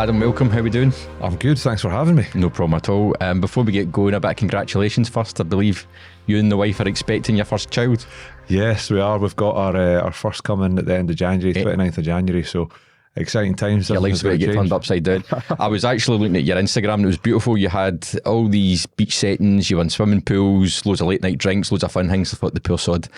Adam, welcome. How we doing? I'm good, thanks for having me. No problem at all. Before we get going, a bit of congratulations first. I believe you and the wife are expecting your first child. Yes, we are. We've got our first coming at the end of January, 29th of January, so exciting times. Your life's about to get turned upside down. I was actually looking at your Instagram and it was beautiful. You had all these beach settings, you were in swimming pools, loads of late night drinks, loads of fun things. I thought the poor sod.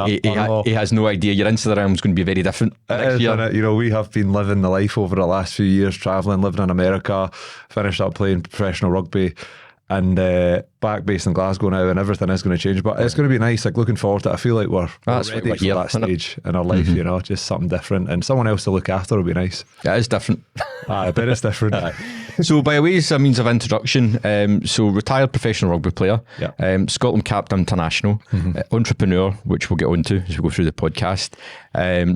He has no idea your Instagram's going to be very different next year. You know, we have been living the life over the last few years, travelling, living in America, finished up playing professional rugby, and back based in Glasgow now, and everything is going to change, but it's going to be nice. Like, looking forward to it. I feel like we're ready for that stage in our life, you know, just something different, and someone else to look after will be nice. It is different. I bet it's different. So by ways, a means of introduction, so retired professional rugby player, Scotland capped international, entrepreneur, which we'll get onto as we go through the podcast,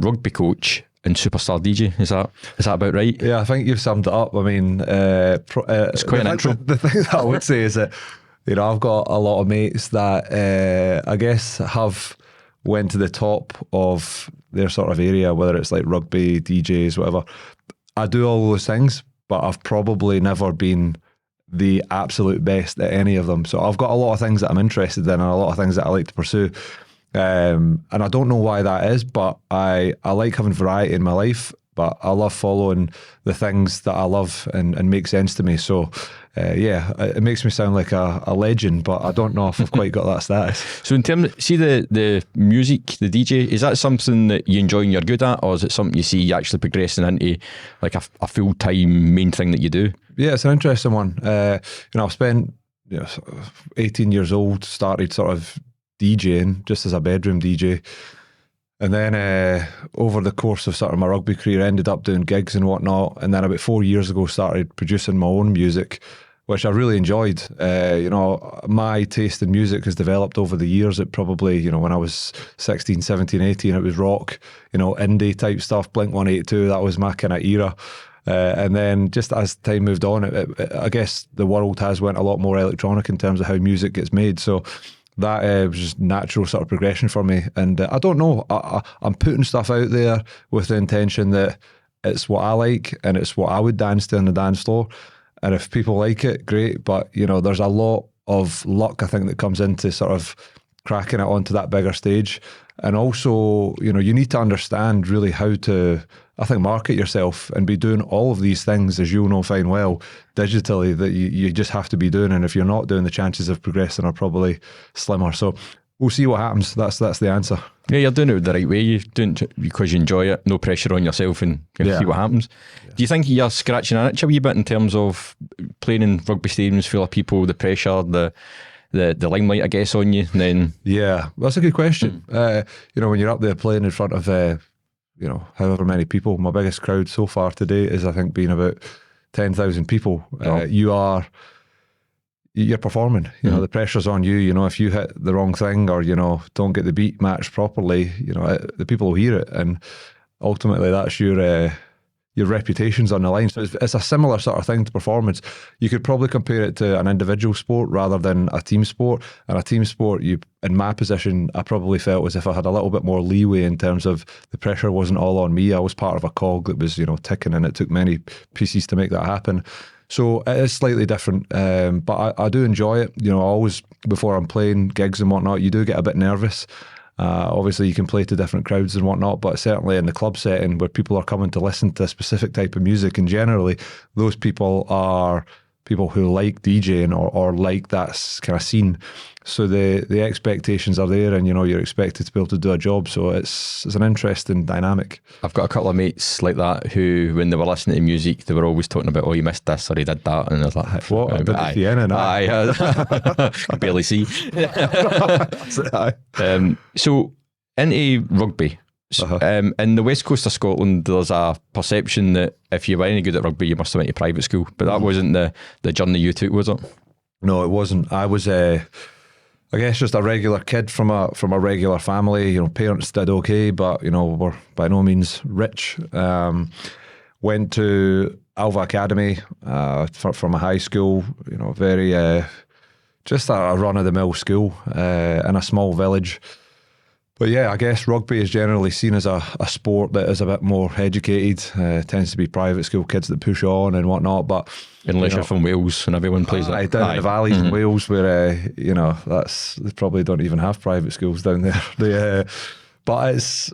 rugby coach, and superstar DJ. Is that about right? Yeah, I think you've summed it up. I mean, it's quite an intro. The thing that I would say is that, you know, I've got a lot of mates that I guess have went to the top of their sort of area, whether it's like rugby, DJs, whatever. I do all those things, but I've probably never been the absolute best at any of them. So I've got a lot of things that I'm interested in and a lot of things that I like to pursue. And I don't know why that is, but I like having variety in my life, but I love following the things that I love and make sense to me. So yeah, it makes me sound like a legend, but I don't know if I've quite got that status. So in terms, see the music, the DJ, is that something that you enjoy and you're good at, or is it something you see you actually progressing into like a full-time main thing that you do? Yeah, it's an interesting one. You know, I've spent 18 years old, started sort of DJing just as a bedroom DJ, and then over the course of sort of my rugby career ended up doing gigs and whatnot, and then about 4 years ago started producing my own music, which I really enjoyed. You know, my taste in music has developed over the years. It probably, you know, when I was 16, 17, 18, it was rock, you know, indie type stuff, Blink-182, that was my kind of era. And then just as time moved on, I guess the world has went a lot more electronic in terms of how music gets made. So that was just natural sort of progression for me. And I don't know, I'm putting stuff out there with the intention that it's what I like and it's what I would dance to on the dance floor. And if people like it, great. But, you know, there's a lot of luck, I think, that comes into sort of cracking it onto that bigger stage. And also, you know, you need to understand really how to, I think, market yourself and be doing all of these things, as you'll know fine well, digitally, that you just have to be doing. And if you're not doing, the chances of progressing are probably slimmer. So we'll see what happens. That's the answer. Yeah, you're doing it the right way. You're doing it because you enjoy it, no pressure on yourself, and see what happens. Yeah. Do you think you're scratching an itch a wee bit in terms of playing in rugby stadiums full of people, the pressure, the limelight, I guess, on you? And then yeah, that's a good question. You know, when you're up there playing in front of you know, however many people, my biggest crowd so far today is, I think, been about 10,000 people. You're performing, you know, the pressure's on you. You know, if you hit the wrong thing or, you know, don't get the beat matched properly, you know, the people will hear it, and ultimately that's your reputation's on the line. So it's a similar sort of thing to performance. You could probably compare it to an individual sport rather than a team sport. And a team sport, in my position, I probably felt as if I had a little bit more leeway in terms of the pressure wasn't all on me. I was part of a cog that was, you know, ticking, and it took many pieces to make that happen. So it is slightly different, but I do enjoy it. You know, always before I'm playing gigs and whatnot, you do get a bit nervous. Obviously you can play to different crowds and whatnot, but certainly in the club setting where people are coming to listen to a specific type of music, and generally those people are people who like DJing or like that kind of scene. So the expectations are there, and, you know, you're expected to be able to do a job. So it's an interesting dynamic. I've got a couple of mates like that who, when they were listening to music, they were always talking about, oh, you missed this or he did that, and I was like, what? I did I could barely see. So into rugby. In the west coast of Scotland, there's a perception that if you were any good at rugby, you must have went to private school, but that wasn't the journey you took, was it? No, it wasn't. I was I guess just a regular kid from a regular family. You know, parents did okay, but, you know, were by no means rich. Went to Alva Academy from a high school. You know, very just a run of the mill school in a small village. But yeah, I guess rugby is generally seen as a sport that is a bit more educated. Tends to be private school kids that push on and whatnot. But unless you're from Wales and everyone plays it. Down in the valleys in Wales, where they probably don't even have private schools down there. But it's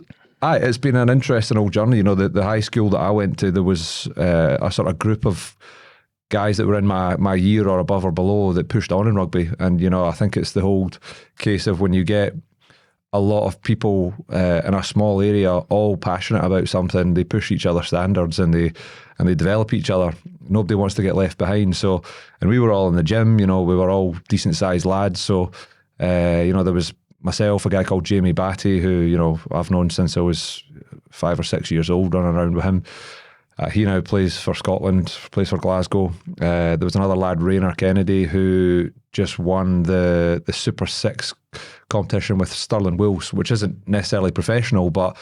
been an interesting old journey. The high school that I went to, there was a sort of group of guys that were in my year or above or below that pushed on in rugby. And, I think it's the whole case of when you get a lot of people in a small area all passionate about something, they push each other's standards and they develop each other. Nobody wants to get left behind. So, and we were all in the gym, we were all decent sized lads. So, there was myself, a guy called Jamie Batty, who, I've known since I was 5 or 6 years old, running around with him. He now plays for Scotland, plays for Glasgow. There was another lad, Rayner Kennedy, who just won the Super 6 competition with Stirling Wolves, which isn't necessarily professional, but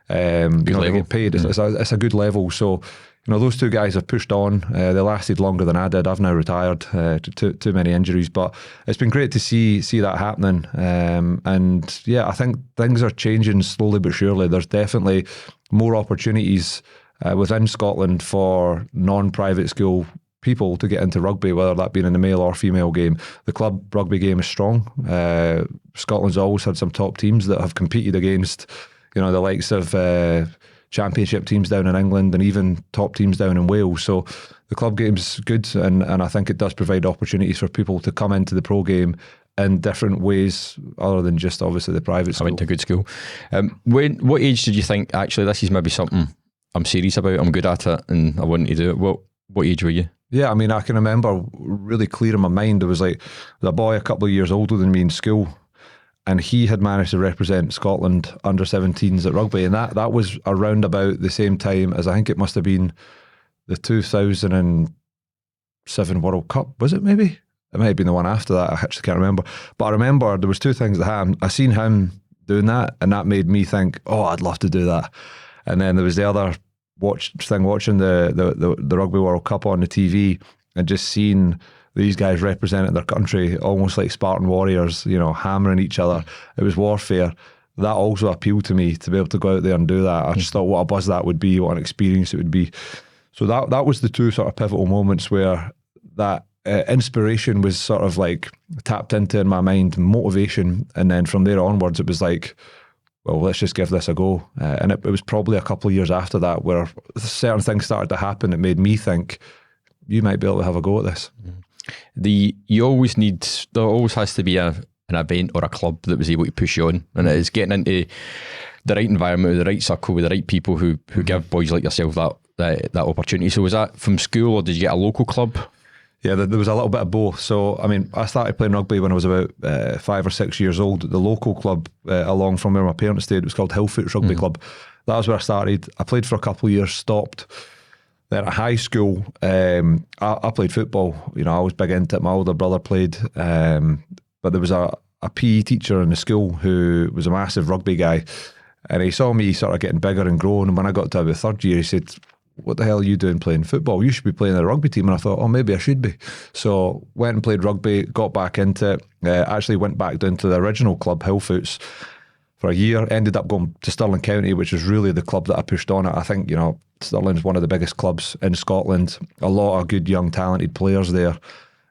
they get paid. It's a good level. So, those two guys have pushed on. They lasted longer than I did. I've now retired, too many injuries, but it's been great to see that happening. And yeah, I think things are changing slowly but surely. There's definitely more opportunities within Scotland for non-private school people to get into rugby, whether that be in the male or female game. The club rugby game is strong. Scotland's always had some top teams that have competed against, the likes of championship teams down in England and even top teams down in Wales. So the club game's good, and I think it does provide opportunities for people to come into the pro game in different ways other than just obviously the private school. I went to a good school. What age did you think, actually, this is maybe something I'm serious about, I'm good at it, and I want to do it? What age were you? Yeah, I mean, I can remember really clear in my mind, there was a boy a couple of years older than me in school, and he had managed to represent Scotland under 17s at rugby, and that was around about the same time as, I think it must have been the 2007 World Cup, was it maybe? It might have been the one after that, I actually can't remember. But I remember there was two things that happened. I seen him doing that, and that made me think, oh, I'd love to do that. And then there was the other watching the Rugby World Cup on the TV and just seeing these guys representing their country almost like Spartan warriors, hammering each other. It was warfare. That also appealed to me, to be able to go out there and do that. I just thought what a buzz that would be, what an experience it would be. So that was the two sort of pivotal moments where that inspiration was sort of like tapped into in my mind, motivation. And then from there onwards, it was like, well, let's just give this a go. And it was probably a couple of years after that where certain things started to happen that made me think, you might be able to have a go at this. There always has to be an event or a club that was able to push you on, and it's getting into the right environment, the right circle, with the right people who give boys like yourself that opportunity. So was that from school, or did you get a local club? Yeah, there was a little bit of both. So, I mean, I started playing rugby when I was about 5 or 6 years old. The local club along from where my parents stayed, it was called Hillfoot Rugby Club. That was where I started. I played for a couple of years, stopped. Then at high school, I played football. I was big into it. My older brother played. But there was a PE teacher in the school who was a massive rugby guy. And he saw me sort of getting bigger and growing. And when I got to about third year, he said, what the hell are you doing playing football? You should be playing in a rugby team. And I thought, oh, maybe I should be. So went and played rugby, got back into it. Actually went back down to the original club, Hillfoots, for a year. Ended up going to Stirling County, which is really the club that I pushed on at. I think, Stirling's one of the biggest clubs in Scotland. A lot of good, young, talented players there.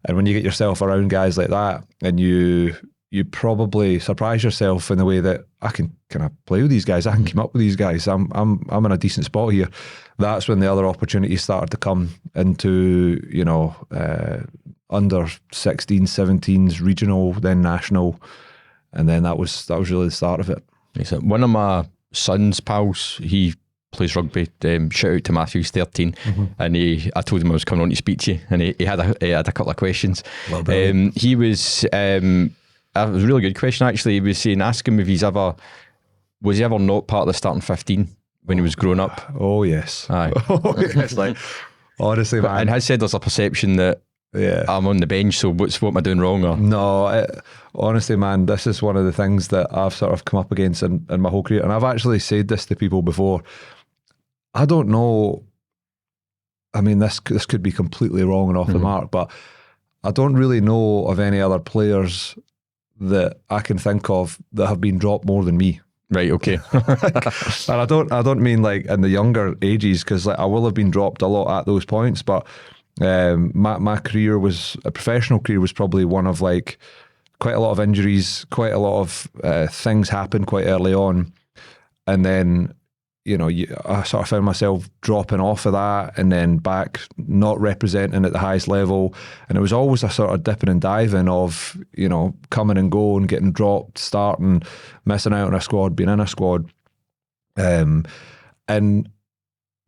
And when you get yourself around guys like that, and you probably surprise yourself in the way that I can play with these guys, I can keep up with these guys, I'm in a decent spot here. That's when the other opportunities started to come into, under 16s, 17s, regional, then national, and then that was really the start of it. One of my son's pals, he plays rugby. Shout out to Matthew's 13, and I told him I was coming on to speak to you, and he had a couple of questions. Well, he was it was a really good question actually. He was saying, ask him if was he ever not part of the starting 15 when he was growing up? Oh yes. Aye. Oh yes. Like, honestly, man. And has said there's a perception that I'm on the bench, so what am I doing wrong? Or? No, honestly, man, this is one of the things that I've sort of come up against in my whole career, and I've actually said this to people before. I don't know, I mean, this could be completely wrong and off the mark, but I don't really know of any other players that I can think of that have been dropped more than me. Right, okay. And I don't mean like in the younger ages, because like I will have been dropped a lot at those points, but my career was, a professional career was probably one of like quite a lot of injuries, quite a lot of things happened quite early on. And then, I sort of found myself dropping off of that and then back not representing at the highest level. And it was always a sort of dipping and diving of, coming and going, getting dropped, starting, missing out on a squad, being in a squad. And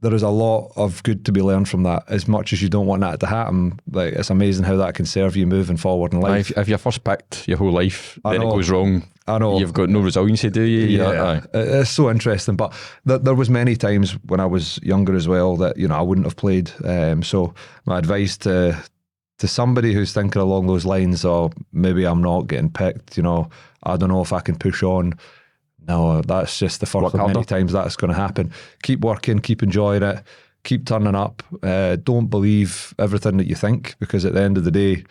there is a lot of good to be learned from that, as much as you don't want that to happen. Like, it's amazing how that can serve you moving forward in life. If you're first picked your whole life, then it goes wrong. I know. You've got no resiliency, do you? Yeah. It's so interesting. But there was many times when I was younger as well that, I wouldn't have played. So my advice to somebody who's thinking along those lines, or maybe I'm not getting picked, I don't know if I can push on. No, that's just the first of many times that's going to happen. Keep working, keep enjoying it, keep turning up. Don't believe everything that you think, because at the end of the day,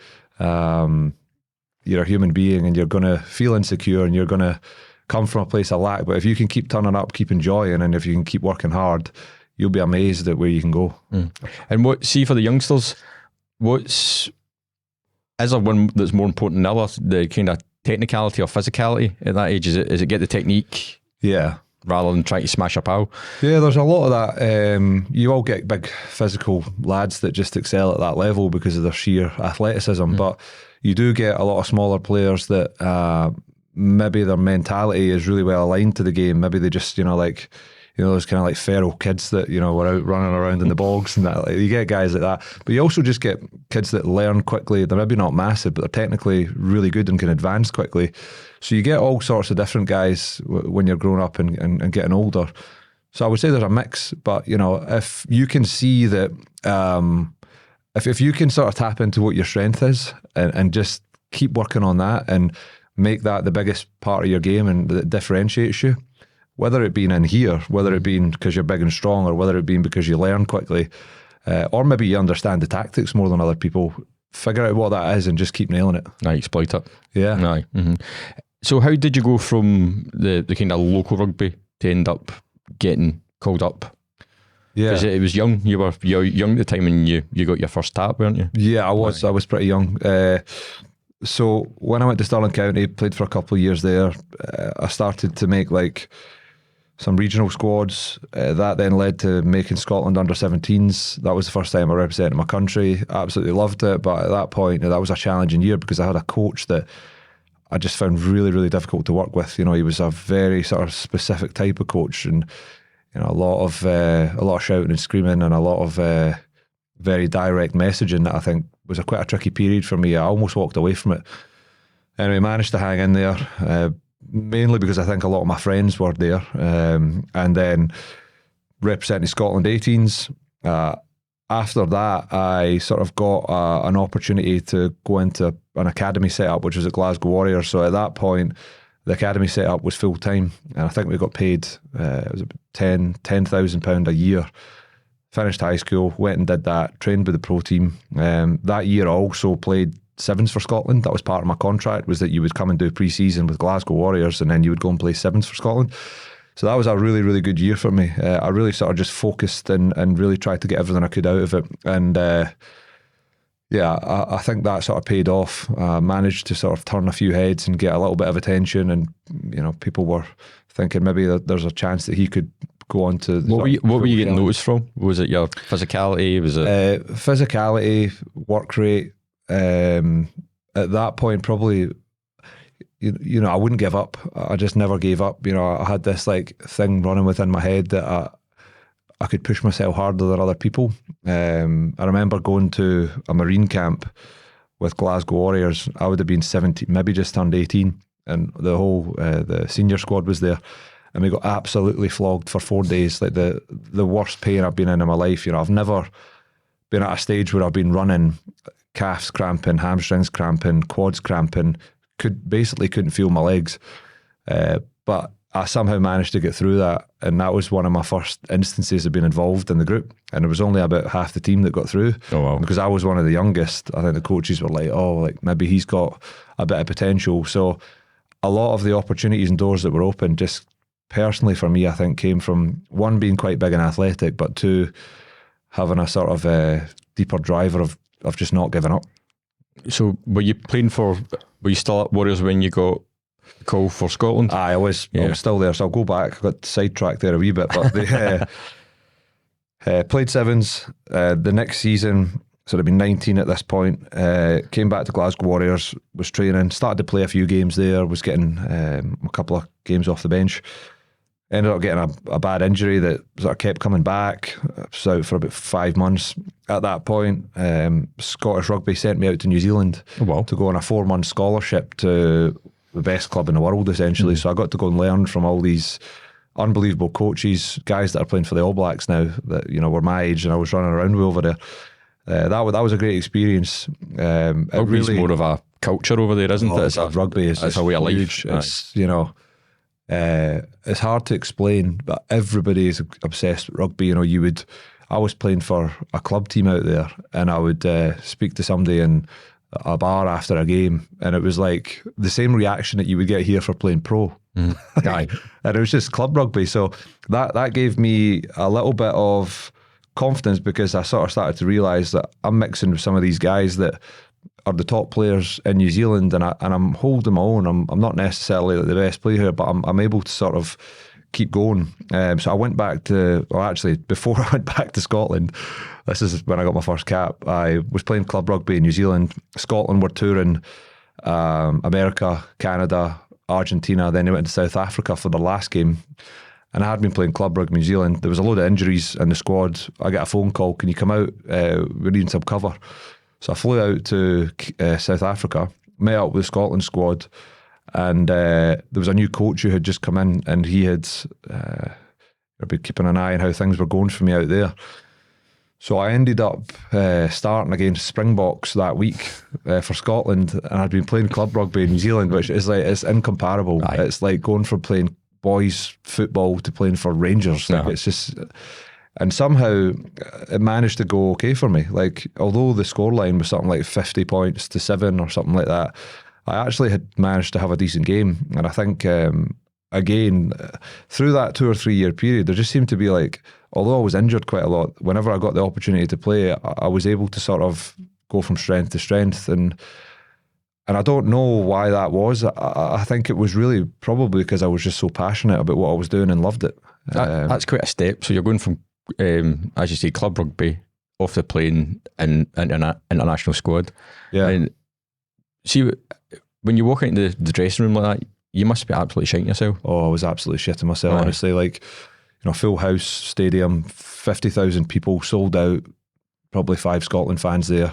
you're a human being and you're going to feel insecure and you're going to come from a place of lack. But if you can keep turning up, keep enjoying, and if you can keep working hard, you'll be amazed at where you can go. And see for the youngsters, is there one that's more important than others? The kind of technicality or physicality at that age? Is it get the technique? Yeah. Rather than trying to smash a pal? Yeah, there's a lot of that. You all get big physical lads that just excel at that level because of their sheer athleticism, but you do get a lot of smaller players that maybe their mentality is really well aligned to the game. Maybe they just, those kind of like feral kids that, were out running around in the bogs and that. Like, you get guys like that. But you also just get kids that learn quickly. They're maybe not massive, but they're technically really good and can advance quickly. So you get all sorts of different guys when you're growing up and getting older. So I would say there's a mix. But, if you can see that, if you can sort of tap into what your strength is and just keep working on that and make that the biggest part of your game and that differentiates you, whether it being in here, whether it being because you're big and strong, or whether it being because you learn quickly, or maybe you understand the tactics more than other people, figure out what that is and just keep nailing it. Exploit it. Yeah. So how did you go from the kind of local rugby to end up getting called up? Yeah. Because it was young. You were young at the time when you got your first tap, weren't you? Yeah, I was. I was pretty young. So when I went to Stirling County, played for a couple of years there, I started to make like some regional squads. That then led to making Scotland under-17s. That was the first time I represented my country. I absolutely loved it, but at that point, that was a challenging year because I had a coach that I just found really, really difficult to work with. He was a very sort of specific type of coach, and a lot of shouting and screaming and a lot of very direct messaging that I think was quite a tricky period for me. I almost walked away from it. Anyway, managed to hang in there. Mainly because I think a lot of my friends were there, and then representing Scotland 18s. After that, I sort of got an opportunity to go into an academy setup, which was at Glasgow Warriors. So at that point, the academy setup was full time, and I think we got paid it was £10,000 a year. Finished high school, went and did that, trained with the pro team. That year I also played sevens for Scotland. That was part of my contract, was that you would come and do pre-season with Glasgow Warriors and then you would go and play sevens for Scotland. So that was a really, really good year for me. I really sort of just focused and really tried to get everything I could out of it. And I think that sort of paid off. Managed to sort of turn a few heads and get a little bit of attention, and people were thinking maybe that there's a chance that he could go on to... What were you getting noticed from? Was it your physicality? Was it physicality, work rate? At that point, probably, I wouldn't give up. I just never gave up. I had this like thing running within my head that I could push myself harder than other people. I remember going to a Marine camp with Glasgow Warriors. I would have been 17, maybe just turned 18, and the whole the senior squad was there, and we got absolutely flogged for 4 days. Like the worst pain I've been in my life. I've never been at a stage where I've been running, calves cramping, hamstrings cramping, quads cramping, couldn't feel my legs. But I somehow managed to get through that, and that was one of my first instances of being involved in the group, and it was only about half the team that got through. Oh, wow. Because I was one of the youngest. I think the coaches were like, maybe he's got a bit of potential. So a lot of the opportunities and doors that were open just personally for me, I think came from one, being quite big and athletic, but two, having a sort of deeper driver of just not giving up. So were you still at Warriors when you got the call for Scotland? I was still there, so I'll go back. I got sidetracked there a wee bit, but they played sevens the next season. So I'd been 19 at this point. Came back to Glasgow Warriors, was training, started to play a few games there, was getting a couple of games off the bench. Ended up getting a bad injury that sort of kept coming back. I was out for about 5 months. At that point, Scottish Rugby sent me out to New Zealand to go on a 4-month scholarship to the best club in the world, essentially. So I got to go and learn from all these unbelievable coaches, guys that are playing for the All Blacks now that were my age, and I was running around with over there. That was a great experience. Rugby's really more of a culture over there, isn't it? Rugby is a way of life. It's it's hard to explain, but everybody is obsessed with rugby. I was playing for a club team out there, and I would speak to somebody in a bar after a game, and it was like the same reaction that you would get here for playing pro. And it was just club rugby. So that gave me a little bit of confidence, because I sort of started to realise that I'm mixing with some of these guys that are the top players in New Zealand, and I'm holding my own. I'm not necessarily the best player here, but I'm able to sort of keep going. So I went back to, before I went back to Scotland, this is when I got my first cap. I was playing club rugby in New Zealand. Scotland were touring America, Canada, Argentina. Then they went to South Africa for the last game. And I had been playing club rugby in New Zealand. There was a load of injuries in the squad. I got a phone call, can you come out? We're needing some cover. So I flew out to South Africa, met up with the Scotland squad, and there was a new coach who had just come in, and he had been keeping an eye on how things were going for me out there. So I ended up starting against Springboks that week for Scotland, and I'd been playing club rugby in New Zealand, which is it's incomparable. Aye. It's like going from playing boys football to playing for Rangers. Like it's just, and somehow it managed to go okay for me. Like, although the scoreline was something like 50 points to 7 or something like that, I actually had managed to have a decent game. And I think again, through that 2 or 3 year period, there just seemed to be like, although I was injured quite a lot, whenever I got the opportunity to play, I was able to sort of go from strength to strength. And I don't know why that was. I think it was really probably because I was just so passionate about what I was doing and loved it. That's quite a step. So you're going from, as you say, club rugby, off the plane, and international squad. Yeah. And see, when you walk into the dressing room like that, you must be absolutely shitting yourself. Oh, I was absolutely shitting myself, honestly. Like, full house stadium, 50,000 people, sold out, probably 5 Scotland fans there.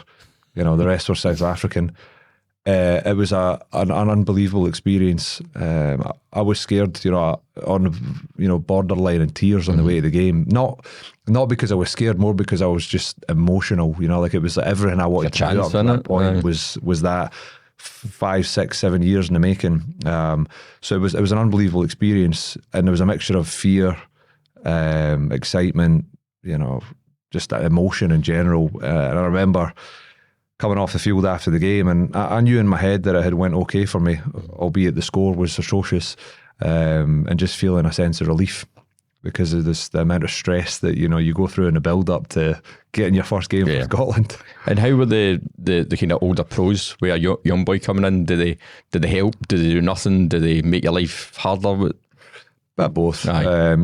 The rest were South African. It was an unbelievable experience. I was scared, on borderline in tears on the way to the game. Not because I was scared, more because I was just emotional. Like it was like everything I wanted to do up to that point was that 5, 6, 7 years in the making. So it was an unbelievable experience, and there was a mixture of fear, excitement, just that emotion in general. And I remember coming off the field after the game, and I knew in my head that it had went okay for me, albeit the score was atrocious, and just feeling a sense of relief because of the amount of stress that you go through in the build up to getting your first game for Scotland. And how were the kind of older pros? Were a young boy coming in? Did they help? Did they do nothing? Did they make your life harder? But both. They'll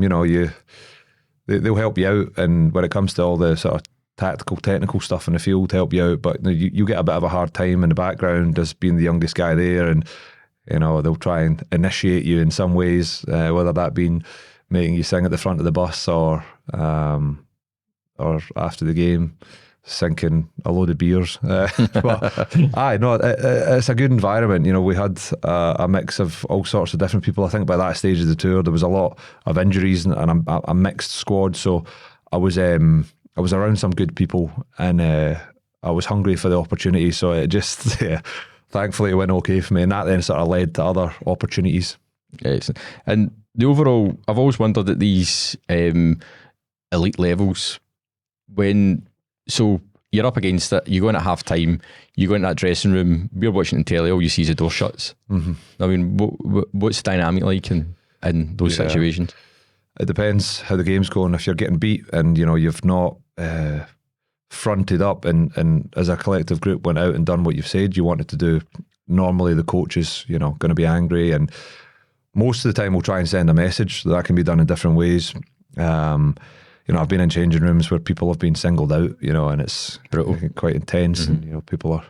help you out, and when it comes to all the sort of tactical, technical stuff in the field, help you out, but you get a bit of a hard time in the background as being the youngest guy there, and they'll try and initiate you in some ways, whether that being making you sing at the front of the bus or after the game sinking a load of beers. But it's a good environment. We had a mix of all sorts of different people. I think by that stage of the tour there was a lot of injuries and a mixed squad, so I was around some good people, and I was hungry for the opportunity, so it just thankfully it went okay for me, and that then sort of led to other opportunities. Excellent. And the overall, I've always wondered at these elite levels, so you're up against it, you go in at half time, you go into that dressing room, we're watching the telly, all you see is the door shuts. Mm-hmm. I mean, what's the dynamic like? in those situations? It depends how the game's going. If you're getting beat and you've not fronted up and as a collective group went out and done what you've said you wanted to do, normally the coach is going to be angry, and most of the time we'll try and send a message. That can be done in different ways. I've been in changing rooms where people have been singled out, and it's brutal, quite intense, and people are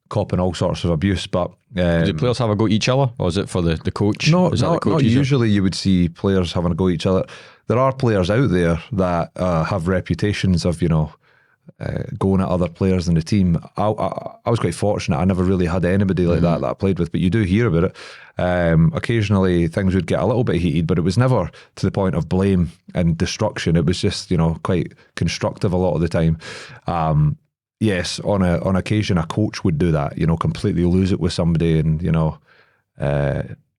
copping all sorts of abuse. But do players have a go at each other, or is it for the coach? Not usually. You would see players having a go at each other. There are players out there that have reputations of going at other players in the team. I was quite fortunate. I never really had anybody like that I played with, but you do hear about it. Occasionally things would get a little bit heated, but it was never to the point of blame and destruction. It was just quite constructive a lot of the time. Yes, on occasion a coach would do that, completely lose it with somebody and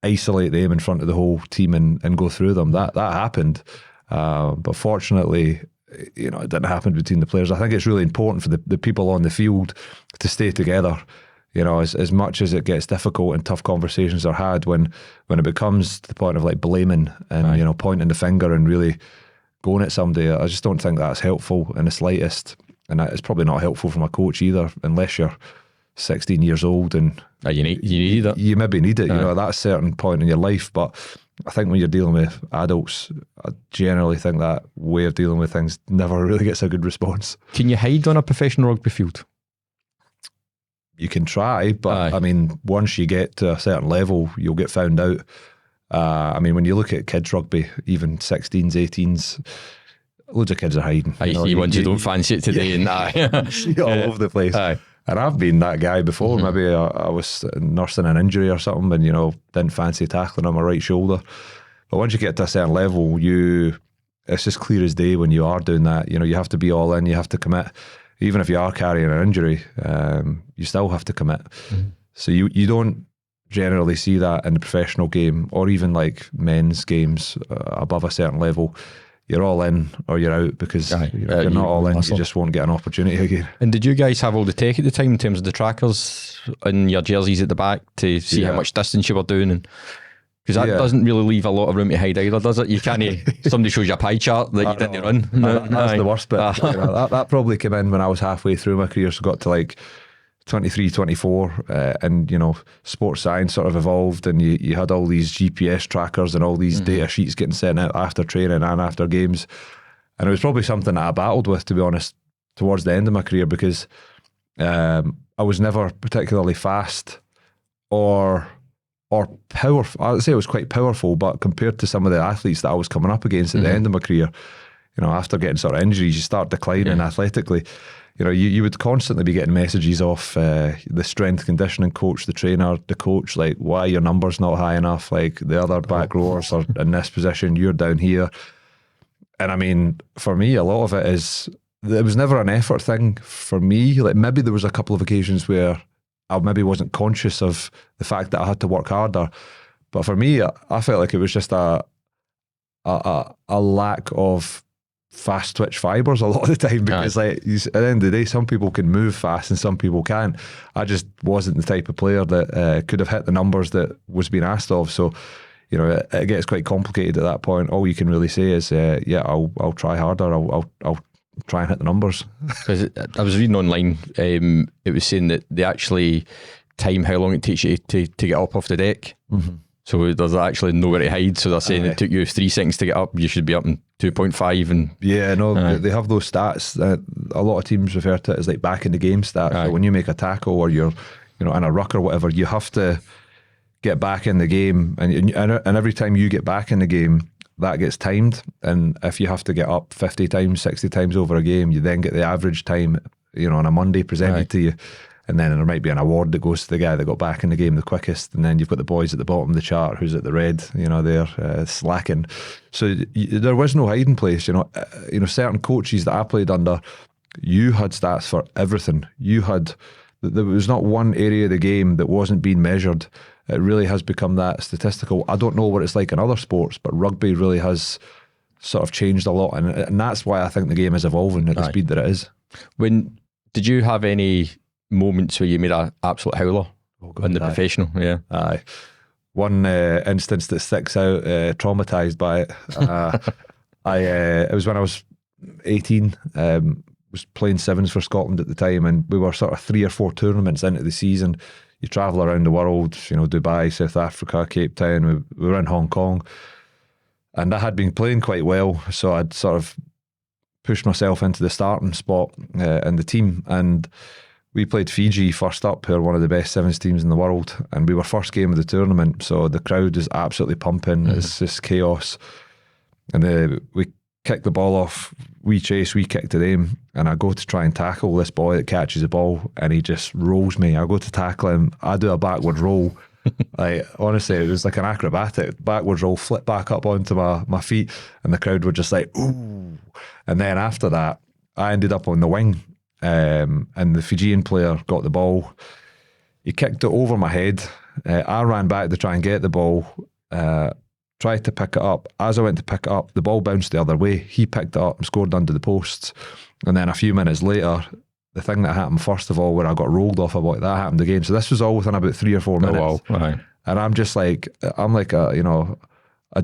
isolate them in front of the whole team and go through them. That happened, but fortunately it didn't happen between the players. I think it's really important for the people on the field to stay together. As much as it gets difficult and tough conversations are had, when it becomes to the point of like blaming and pointing the finger and really going at somebody, I just don't think that's helpful in the slightest. And it's probably not helpful from a coach either, unless you're 16 years old and you need it. You maybe need it, at that certain point in your life. But I think when you're dealing with adults, I generally think that way of dealing with things never really gets a good response. Can you hide on a professional rugby field? You can try, but I mean, once you get to a certain level, you'll get found out. When you look at kids rugby, even 16s, 18s, loads of kids are hiding. I see ones you don't fancy it today, and see all over the place. And I've been that guy before. Maybe I was nursing an injury or something, and didn't fancy tackling on my right shoulder. But once you get to a certain level, it's just clear as day when you are doing that. You have to be all in. You have to commit. Even if you are carrying an injury, you still have to commit. So you don't generally see that in the professional game, or even like men's games above a certain level. You're all in or you're out, because if you're not all in, you just won't get an opportunity again. And did you guys have all the tech at the time in terms of the trackers and your jerseys at the back to see how much distance you were doing? Because that doesn't really leave a lot of room to hide either, does it? You can't, somebody shows you a pie chart that you didn't run. That's the worst bit. That probably came in when I was halfway through my career, so got to like 23, 24, and sports science sort of evolved, and you had all these GPS trackers and all these data sheets getting sent out after training and after games. And it was probably something that I battled with, to be honest, towards the end of my career, because I was never particularly fast or powerful. I'd say I was quite powerful, but compared to some of the athletes that I was coming up against at the end of my career, after getting sort of injuries, you start declining athletically. You would constantly be getting messages off the strength conditioning coach, the trainer, the coach, like, why your number's not high enough, like the other back rowers are in this position, you're down here. And I mean, for me, a lot of it was never an effort thing for me. Like, maybe there was a couple of occasions where I maybe wasn't conscious of the fact that I had to work harder. But for me, I felt like it was just a lack of fast twitch fibers a lot of the time, because like, at the end of the day, some people can move fast and some people can't. I just wasn't the type of player that could have hit the numbers that was being asked of. So it gets quite complicated at that point. All you can really say is I'll try harder, I'll try and hit the numbers. Because I was reading online, it was saying that they actually time how long it takes you to get up off the deck. So there's actually nowhere to hide. So they're saying it took you 3 seconds to get up, you should be up in 2.5. And they have those stats. A lot of teams refer to it as like back in the game stats. So when you make a tackle or you're in a ruck or whatever, you have to get back in the game, and every time you get back in the game, that gets timed. And if you have to get up 50 times, 60 times over a game, you then get the average time, on a Monday presented to you. And then there might be an award that goes to the guy that got back in the game the quickest. And then you've got the boys at the bottom of the chart who's at the red, they're slacking. So there was no hiding place. Certain coaches that I played under, you had stats for everything. There was not one area of the game that wasn't being measured. It really has become that statistical. I don't know what it's like in other sports, but rugby really has sort of changed a lot. And that's why I think the game is evolving at the speed that it is. Did you have any moments where you made an absolute howler in the professional? Aye. one instance that sticks out, traumatised by it. It was when I was 18, was playing sevens for Scotland at the time, and we were sort of 3 or 4 tournaments into the season. You travel around the world, Dubai, South Africa, Cape Town, we were in Hong Kong, and I had been playing quite well, so I'd sort of pushed myself into the starting spot in the team, and we played Fiji first up, who are one of the best sevens teams in the world, and we were first game of the tournament, so the crowd is absolutely pumping. It's just chaos, and we kicked the ball off, we chase, we kick to them, and I go to try and tackle this boy that catches the ball, and he just rolls me. I go to tackle him, I do a backward roll. Like, honestly, it was like an acrobatic backwards roll, flip back up onto my feet, and the crowd were just like, ooh. And then after that, I ended up on the wing, and the Fijian player got the ball. He kicked it over my head. I ran back to try and get the ball, tried to pick it up. As I went to pick it up, the ball bounced the other way. He picked it up and scored under the posts. And then a few minutes later, the thing that happened first of all, where I got rolled off a ball, that happened again. So this was all within about 3 or 4 minutes. Oh, wow. Right. And I'm just like, I'm like a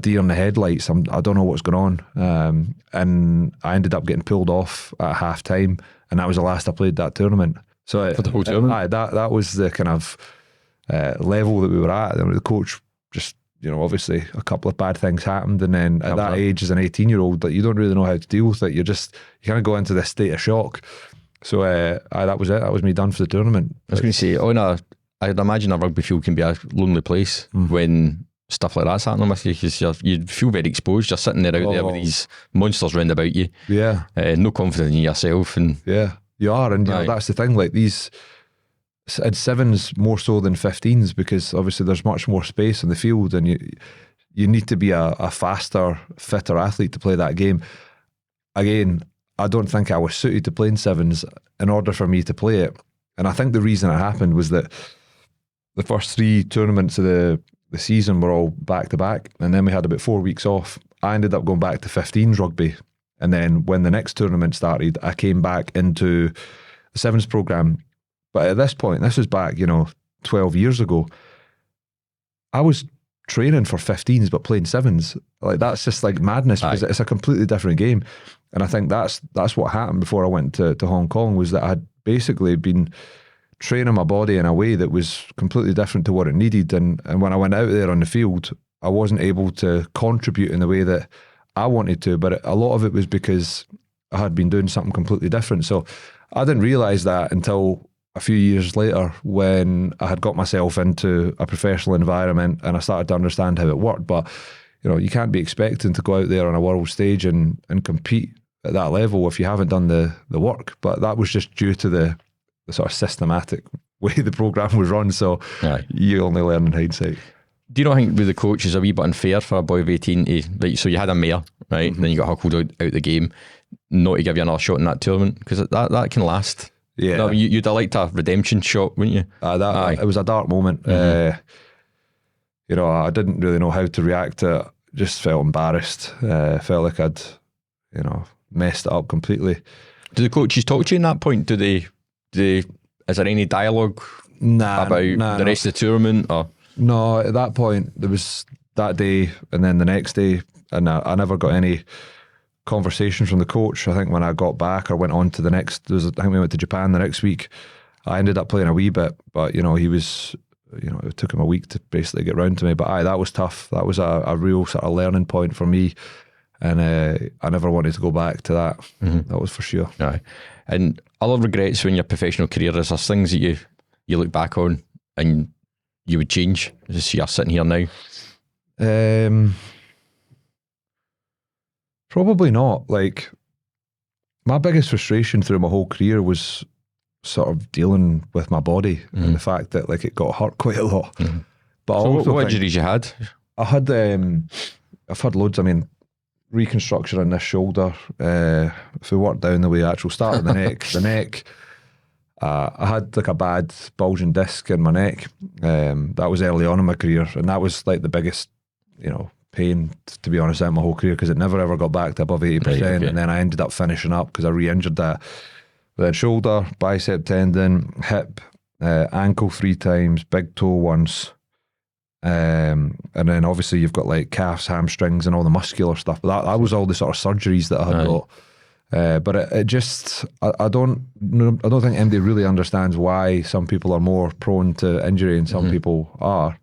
deer in the headlights. I don't know what's going on. And I ended up getting pulled off at half time, and that was the last I played that tournament. So for the whole tournament? That was the kind of level that we were at. The coach just, obviously a couple of bad things happened, and then at that age, as an 18-year-old, that you don't really know how to deal with it. You kind of go into this state of shock. So that was it. That was me done for the tournament. I was going to say, I'd imagine a rugby field can be a lonely place when stuff like that's happening with you, because you feel very exposed. You're sitting there out there with these monsters round about you. Yeah. No confidence in yourself. And yeah, you are. And that's the thing. Like, these, in sevens more so than 15s, because obviously there's much more space in the field, and you need to be a faster, fitter athlete to play that game. Again, I don't think I was suited to playing sevens in order for me to play it. And I think the reason it happened was that the first 3 tournaments of the season were all back to back, and then we had about 4 weeks off. I ended up going back to 15s rugby, and then when the next tournament started, I came back into the sevens program. But at this point, this was back 12 years ago, I was training for 15s but playing sevens. Like, that's just like madness, because it's a completely different game. And I think that's what happened before I went to Hong Kong, was that I had basically been training my body in a way that was completely different to what it needed. And when I went out there on the field, I wasn't able to contribute in the way that I wanted to. But a lot of it was because I had been doing something completely different. So I didn't realise that until a few years later, when I had got myself into a professional environment and I started to understand how it worked. But you can't be expecting to go out there on a world stage and compete at that level if you haven't done the work. But that was just due to the sort of systematic way the programme was run. So you only learn in hindsight. Do you not think with the coach is a wee bit unfair for a boy of 18 to, so you had a mare, right? Mm-hmm. Then you got huckled out the game, not to give you another shot in that tournament, because that can last. Yeah. You'd have liked a redemption shot, wouldn't you? It was a dark moment. Mm-hmm. I didn't really know how to react to it. Just felt embarrassed. Felt like I'd, messed it up completely. Do the coaches talk to you in that point? Is there any dialogue about the rest of the tournament? Or? No, at that point, there was that day and then the next day, and I never got any conversations from the coach. I think when I got back or went on to the next, I think we went to Japan the next week, I ended up playing a wee bit, but he was, it took him a week to basically get round to me. But that was tough. That was a real sort of learning point for me. And I never wanted to go back to that. Mm-hmm. That was for sure. Aye. And other regrets in your professional career, is there things that you look back on and you would change? Just you're sitting here now. Probably not. Like, my biggest frustration through my whole career was sort of dealing with my body and the fact that it got hurt quite a lot. Mm-hmm. But so what injuries you had? I've had loads. I mean, reconstruction on this shoulder. If we work down the way, actual start of the neck. I had a bad bulging disc in my neck. That was early on in my career, and that was the biggest, pain, to be honest, in my whole career, because it never ever got back to above 80%. Right, okay. And then I ended up finishing up because I re-injured that. Then shoulder, bicep tendon, hip, ankle 3 times, big toe once, And then obviously you've got like calves, hamstrings, and all the muscular stuff. But that was all the sort of surgeries that I had got. But it just, I don't think anybody really understands why some people are more prone to injury and some people are.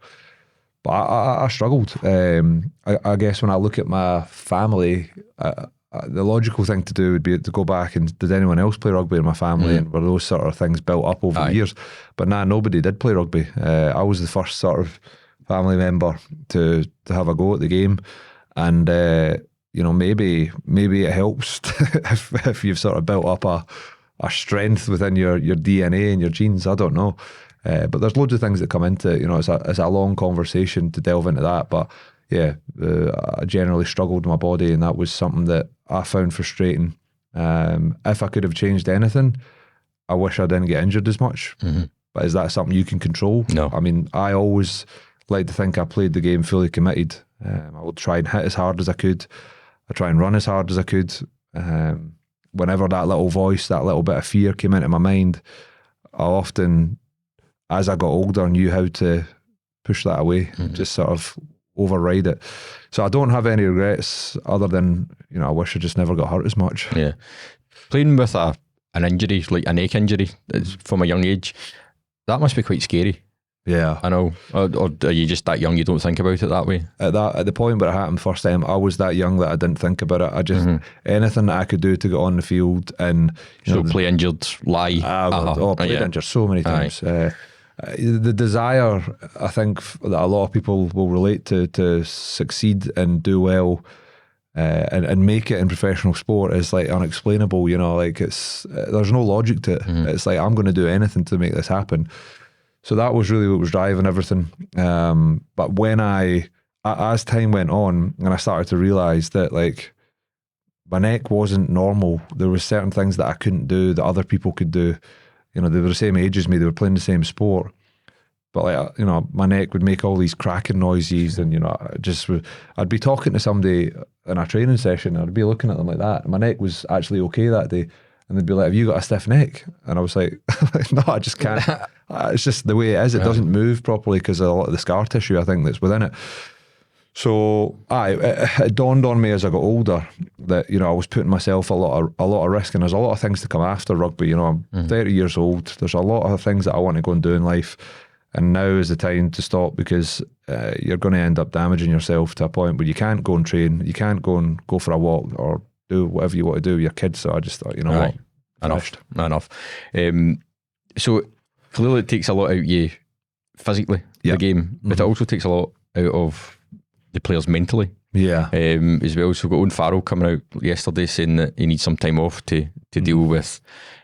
But I struggled. I guess when I look at my family, the logical thing to do would be to go back and did anyone else play rugby in my family, and were those sort of things built up over the years? But nobody did play rugby. I was the first sort of family member to have a go at the game, and maybe it helps if you've sort of built up a strength within your DNA and your genes. I don't know. But there's loads of things that come into it. It's a long conversation to delve into that. But yeah, I generally struggled with my body, and that was something that I found frustrating. If I could have changed anything, I wish I didn't get injured as much. But is that something you can control? No. I mean, I always like to think I played the game fully committed. I would try and hit as hard as I could. I try and run as hard as I could. Whenever that little voice, that little bit of fear came into my mind, I often, as I got older, knew how to push that away, just sort of override it. So I don't have any regrets other than, I wish I just never got hurt as much. Yeah. Playing with an injury, like a neck injury from a young age, that must be quite scary. Yeah. I know. Or are you just that young you don't think about it that way? At the point where it happened first time, I was that young that I didn't think about it. I just, anything that I could do to get on the field and... play injured, lie. Played injured so many times. The desire, I think, that a lot of people will relate to succeed and do well and make it in professional sport is like unexplainable, like there's no logic to it. It's like, I'm going to do anything to make this happen. So that was really what was driving everything. But when as time went on and I started to realise that like my neck wasn't normal, there were certain things that I couldn't do that other people could do. They were the same age as me, they were playing the same sport. But like, my neck would make all these cracking noises and, I'd be talking to somebody in a training session, I'd be looking at them like that. And my neck was actually okay that day. And they'd be like, have you got a stiff neck? And I was like, no, I just can't. It's just the way it is. It doesn't move properly because of a lot of the scar tissue, I think, that's within it. So it dawned on me as I got older that, I was putting myself a lot of risk, and there's a lot of things to come after rugby. I'm 30 years old. There's a lot of things that I want to go and do in life. And now is the time to stop because you're going to end up damaging yourself to a point where you can't go and train. You can't go for a walk or do whatever you want to do with your kids. So I just thought, what? Enough. So clearly it takes a lot out of you physically, the game, but it also takes a lot out of the players mentally. Yeah. As well. So we've got Owen Farrell coming out yesterday saying that he needs some time off to deal with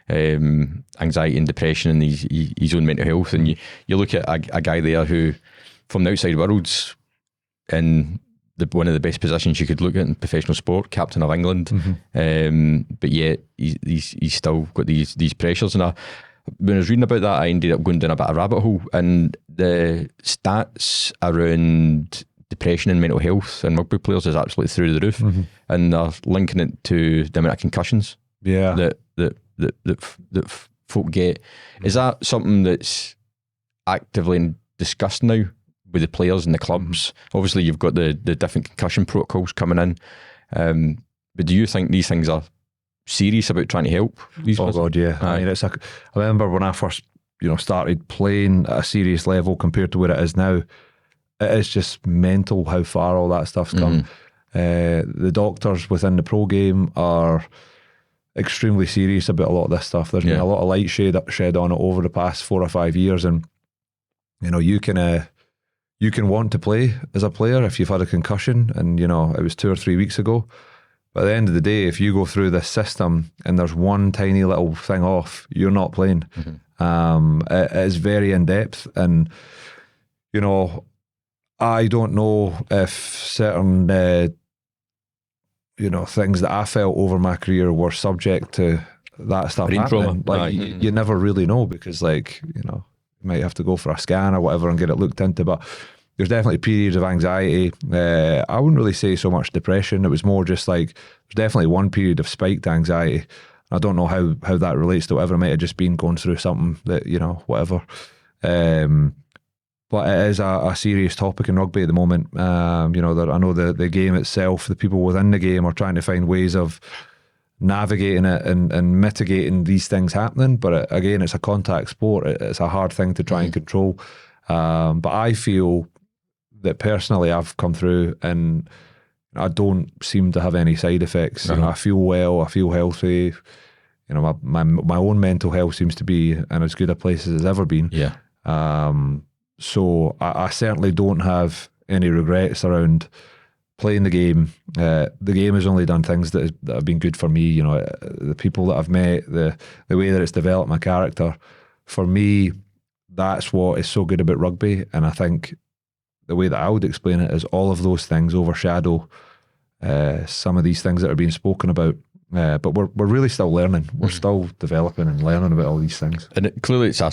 anxiety and depression and his own mental health. And you look at a guy there who, from the outside world's in one of the best positions you could look at in professional sport, captain of England, but yet he's still got these pressures. And when I was reading about that, I ended up going down a bit of a rabbit hole, and the stats around depression and mental health in rugby players is absolutely through the roof, and they're linking it to the amount of concussions that folk get. Is that something that's actively discussed now with the players and the clubs? Obviously you've got the different concussion protocols coming in, but do you think these things are serious about trying to help these players? God, yeah. I mean, I remember when I first started playing at a serious level compared to where it is now, it is just mental how far all that stuff's come. The doctors within the pro game are extremely serious about a lot of this stuff. There's been a lot of light shed on it over the past 4 or 5 years, and you can want to play as a player if you've had a concussion, and it was 2 or 3 weeks ago. But at the end of the day, if you go through this system and there's one tiny little thing off, you're not playing. It is very in depth, and I don't know if certain things that I felt over my career were subject to that stuff happening. You never really know, because you might have to go for a scan or whatever and get it looked into. But there's definitely periods of anxiety. I wouldn't really say so much depression. It was more just there's definitely one period of spiked anxiety. I don't know how that relates to whatever. It might have just been going through something that, whatever. but it is a serious topic in rugby at the moment. I know the game itself, the people within the game are trying to find ways of navigating it and mitigating these things happening. But again, it's a contact sport. It's a hard thing to try and control. But I feel that personally I've come through and I don't seem to have any side effects. I feel well, I feel healthy. My own mental health seems to be in as good a place as it's ever been. Yeah. So I certainly don't have any regrets around playing the game. The game has only done things that have been good for me. The people that I've met, the way that it's developed my character. For me, that's what is so good about rugby. And I think the way that I would explain it is all of those things overshadow some of these things that are being spoken about. But we're really still learning. We're still developing and learning about all these things. And clearly it's an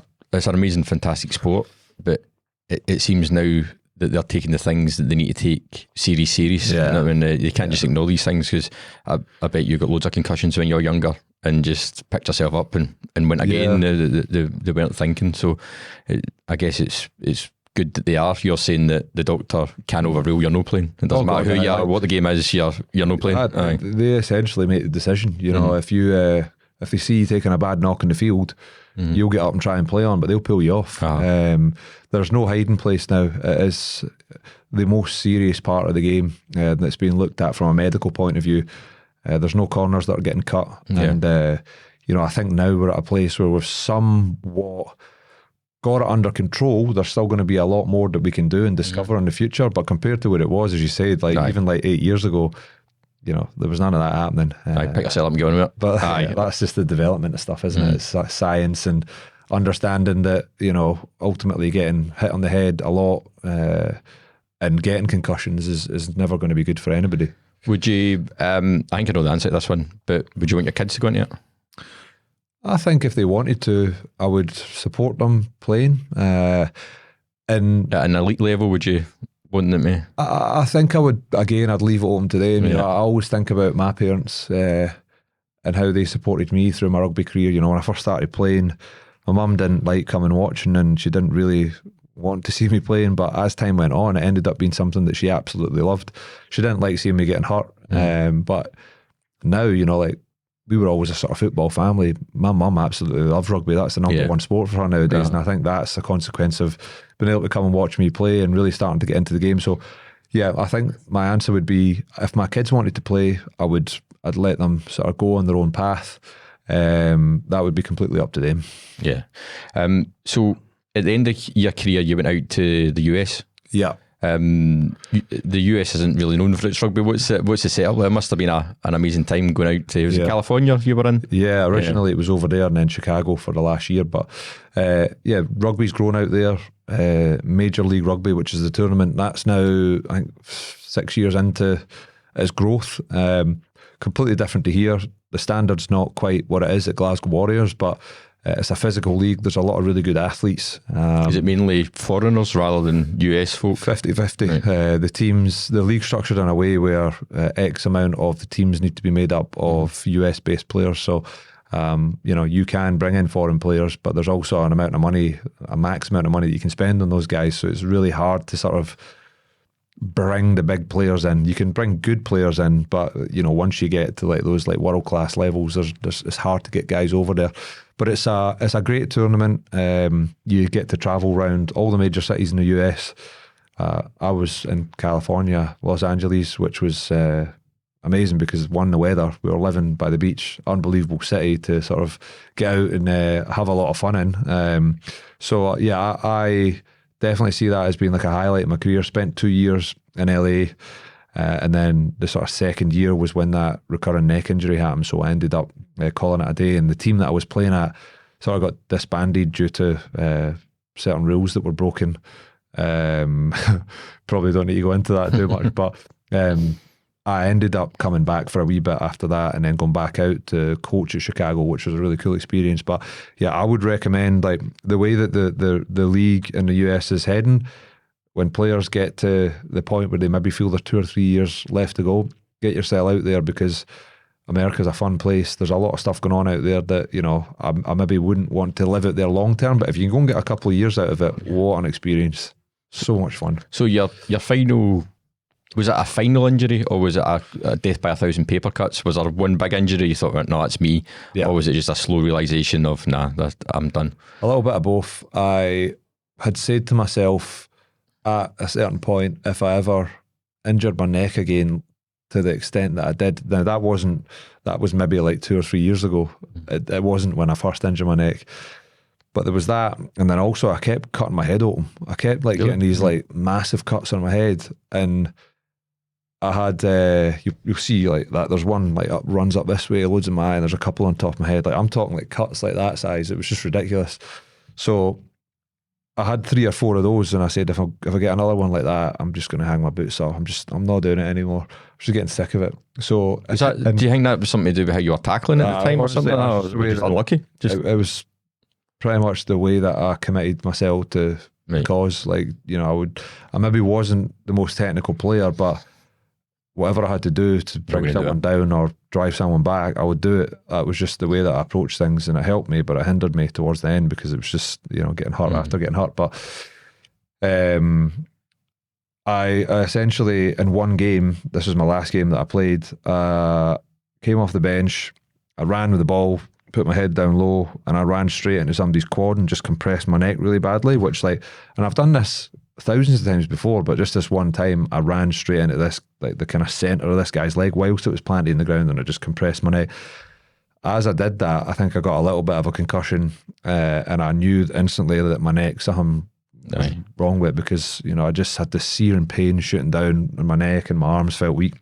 amazing, fantastic sport, but it seems now that they're taking the things that they need to take serious. Yeah. You can't just ignore these things, because I bet you got loads of concussions when you're younger and just picked yourself up and went again. They weren't thinking. So I guess it's good that they are. You're saying that the doctor can overrule you're no playing. It doesn't matter who you are or what the game is, you're no playing. They essentially make the decision. If they see you taking a bad knock in the field, you'll get up and try and play on, but they'll pull you off. There's no hiding place now. It is the most serious part of the game that's being looked at from a medical point of view. There's no corners that are getting cut. And I think now we're at a place where we've somewhat got it under control. There's still going to be a lot more that we can do and discover in the future, but compared to what it was, as you said, even 8 years ago, there was none of that happening. Pick yourself up and go on with it. But that's just the development of stuff, isn't it? It's that science and understanding that, ultimately getting hit on the head a lot and getting concussions is never going to be good for anybody. Would you, I think I know the answer to this one, but would you want your kids to go into it? I think if they wanted to, I would support them playing. At an elite level, would you want them to? I think I would, again, I'd leave it open to them. I always think about my parents and how they supported me through my rugby career. When I first started playing, my mum didn't like coming watching and she didn't really want to see me playing, but as time went on, it ended up being something that she absolutely loved. She didn't like seeing me getting hurt, but now, we were always a sort of football family. My mum absolutely loves rugby. That's the number one sport for her nowadays. And I think that's a consequence of being able to come and watch me play and really starting to get into the game. So, I think my answer would be, if my kids wanted to play, I'd let them sort of go on their own path. That would be completely up to them. Yeah. So at the end of your career, you went out to the US. Yeah. The US isn't really known for its rugby. What's the setup? It must have been an amazing time going out to, was it California you were in? Yeah, originally it was over there and then Chicago for the last year. But rugby's grown out there. Major League Rugby, which is the tournament, that's now, I think, 6 years into its growth. Completely different to here. The standard's not quite what it is at Glasgow Warriors, but it's a physical league. There's a lot of really good athletes. Is it mainly foreigners rather than US folk? 50-50. Right. The league structured in a way where X amount of the teams need to be made up of US-based players. So, you can bring in foreign players, but there's also an amount of money, a max amount of money that you can spend on those guys. So it's really hard to sort of bring the big players in. You can bring good players in, but once you get to those world class levels, it's hard to get guys over there. But it's a great tournament. You get to travel around all the major cities in the US. I was in California, Los Angeles, which was amazing because, one, the weather. We were living by the beach, unbelievable city to sort of get out and have a lot of fun in. I definitely see that as being like a highlight of my career. Spent 2 years in LA, and then the sort of second year was when that recurring neck injury happened. So I ended up calling it a day, and the team that I was playing at sort of got disbanded due to certain rules that were broken. Probably don't need to go into that too much, but I ended up coming back for a wee bit after that and then going back out to coach at Chicago, which was a really cool experience. But I would recommend the way that the league in the US is heading. When players get to the point where they maybe feel there's 2 or 3 years left to go, get yourself out there, because America's a fun place. There's a lot of stuff going on out there that, I maybe wouldn't want to live out there long term, but if you can go and get a couple of years out of it, what an experience. So much fun. So your final, was it a final injury or was it a death by 1,000 paper cuts? Was there one big injury you thought, no, that's me? Yeah. Or was it just a slow realisation of, I'm done? A little bit of both. I had said to myself at a certain point, if I ever injured my neck again to the extent that I did, now that was maybe like 2 or 3 years ago. It wasn't when I first injured my neck. But there was that, and then also I kept cutting my head open. I kept like getting these like massive cuts on my head, and I had you'll see like that. There's one like runs up this way, loads in my eye, and there's a couple on top of my head. Like I'm talking like cuts like that size. It was just ridiculous. So I had 3 or 4 of those, and I said if I get another one like that, I'm just going to hang my boots up. I'm not doing it anymore. I'm just getting sick of it. So do you think that was something to do with how you were tackling at the time or something? Was just unlucky. It was pretty much the way that I committed myself to the cause. Like, you know, I maybe wasn't the most technical player, but whatever I had to do to bring someone down or drive someone back, I would do it. That was just the way that I approached things, and it helped me, but it hindered me towards the end because it was just, you know, getting hurt after getting hurt. But I essentially, in one game, this was my last game that I played, came off the bench, I ran with the ball, put my head down low, and I ran straight into somebody's quad and just compressed my neck really badly, which and I've done this thousands of times before, but just this one time I ran straight into this, like the kind of centre of this guy's leg whilst it was planted in the ground, and I just compressed my neck. As I did that, I think I got a little bit of a concussion, and I knew instantly that my neck, something was wrong with it, because, you know, I just had this searing pain shooting down in my neck and my arms felt weak.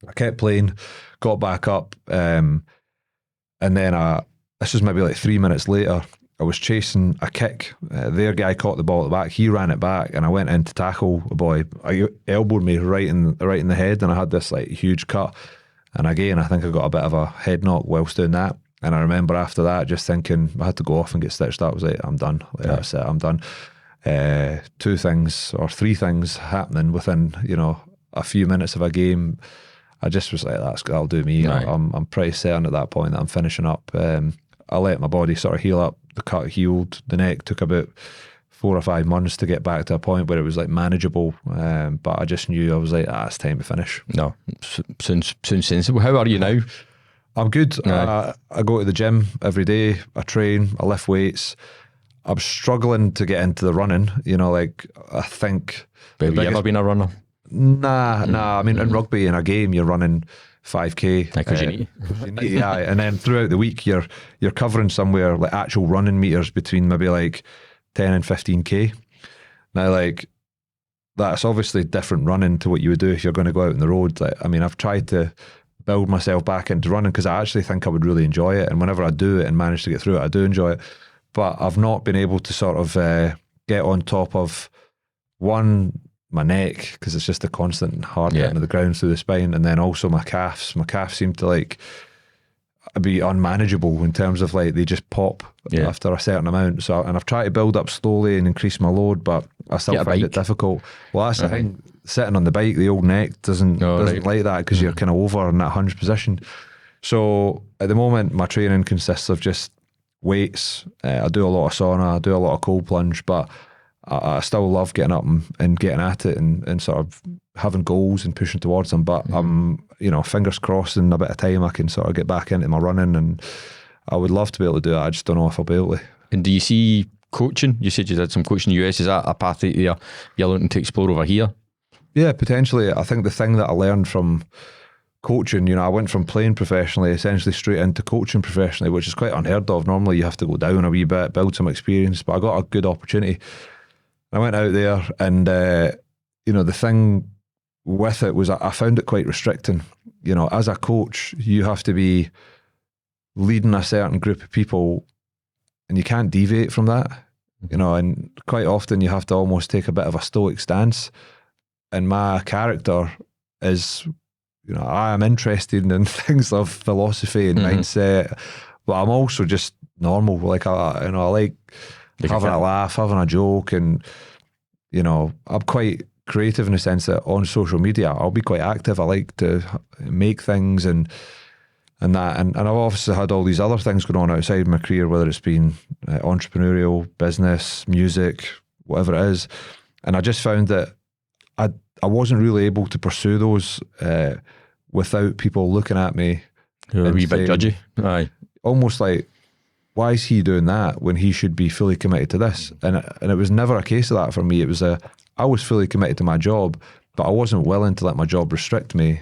I kept playing, got back up, and then this was maybe like 3 minutes later, I was chasing a kick. Their guy caught the ball at the back. He ran it back, and I went in to tackle a boy. I elbowed me right in the head, and I had this like huge cut. And again, I think I got a bit of a head knock whilst doing that. And I remember after that just thinking I had to go off and get stitched up. I was like, I'm done. That's it. I'm done. 2 things or 3 things happening within, you know, a few minutes of a game. I just was like, that'll do me. Right. I'm pretty certain at that point that I'm finishing up. I let my body sort of heal up. The cut healed. The neck took about 4 or 5 months to get back to a point where it was like manageable. But I just knew, I was like, it's time to finish. No, sounds sensible. How are you now? I'm good. I go to the gym every day. I train. I lift weights. I'm struggling to get into the running. You know, like I think. Have you ever been a runner? Nah. I mean, in rugby, in a game, you're running 5K. Because you need. Yeah, and then throughout the week, you're covering somewhere like actual running meters between maybe like 10 and 15K. Now, like, that's obviously different running to what you would do if you're going to go out on the road. Like, I mean, I've tried to build myself back into running because I actually think I would really enjoy it. And whenever I do it and manage to get through it, I do enjoy it. But I've not been able to sort of get on top of, one, my neck, because it's just a constant hard hitting of the ground through the spine, and then also my calves. My calves seem to like be unmanageable in terms of like they just pop after a certain amount. So, and I've tried to build up slowly and increase my load, but I still find it difficult. Well, that's the thing. Sitting on the bike, the old neck doesn't like that because you're kind of over in that hunch position. So at the moment, my training consists of just weights. I do a lot of sauna, I do a lot of cold plunge, but I still love getting up and getting at it and sort of having goals and pushing towards them. But I'm, you know, fingers crossed in a bit of time I can sort of get back into my running, and I would love to be able to do it. I just don't know if I'll be able to. And do you see coaching? You said you did some coaching in the US. Is that a path that you're looking to explore over here? Yeah, potentially. I think the thing that I learned from coaching, you know, I went from playing professionally essentially straight into coaching professionally, which is quite unheard of. Normally you have to go down a wee bit, build some experience, but I got a good opportunity. I went out there and, you know, the thing with it was I found it quite restricting. You know, as a coach, you have to be leading a certain group of people and you can't deviate from that, you know, and quite often you have to almost take a bit of a stoic stance. And my character is, you know, I am interested in things of philosophy and mindset, but I'm also just normal. Like, I like having a laugh, having a joke, and, you know, I'm quite creative in the sense that on social media, I'll be quite active. I like to make things and that. And I've obviously had all these other things going on outside my career, whether it's been entrepreneurial, business, music, whatever it is. And I just found that I wasn't really able to pursue those without people looking at me. You're a wee bit judgy. Aye. Almost like, why is he doing that when he should be fully committed to this? And it was never a case of that for me. It was I was fully committed to my job, but I wasn't willing to let my job restrict me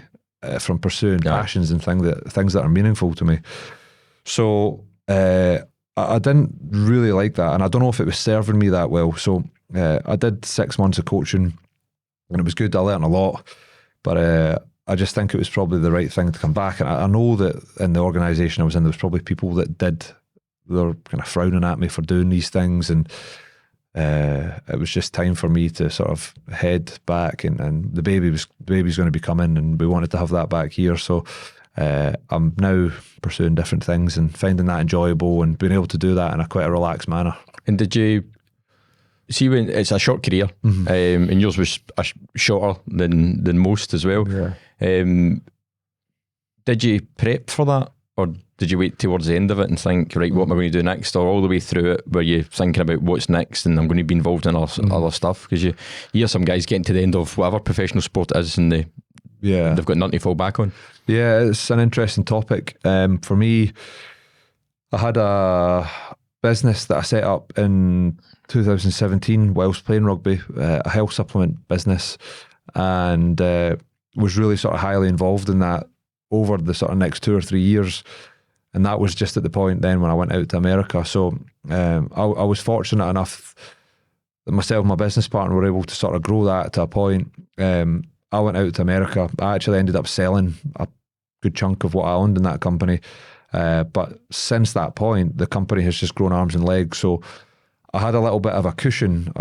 from pursuing passions and things that are meaningful to me. So I didn't really like that, and I don't know if it was serving me that well. So I did 6 months of coaching, and it was good. I learned a lot, but I just think it was probably the right thing to come back. And I know that in the organisation I was in, there was probably people that were kind of frowning at me for doing these things, and it was just time for me to sort of head back. And the baby's going to be coming, and we wanted to have that back here. So I'm now pursuing different things and finding that enjoyable and being able to do that in quite a relaxed manner. And did you see, when it's a short career, and yours was shorter than most as well? Yeah. Did you prep for that, or did you wait towards the end of it and think, right, what am I going to do next? Or all the way through it, were you thinking about what's next and I'm going to be involved in other stuff? Because you hear some guys getting to the end of whatever professional sport it is, and they've got nothing to fall back on. Yeah, it's an interesting topic. For me, I had a business that I set up in 2017 whilst playing rugby, a health supplement business, and was really sort of highly involved in that over the sort of next 2 or 3 years. And that was just at the point then when I went out to America. So I was fortunate enough that myself and my business partner were able to sort of grow that to a point. I went out to America. I actually ended up selling a good chunk of what I owned in that company. But since that point, the company has just grown arms and legs. So I had a little bit of a cushion,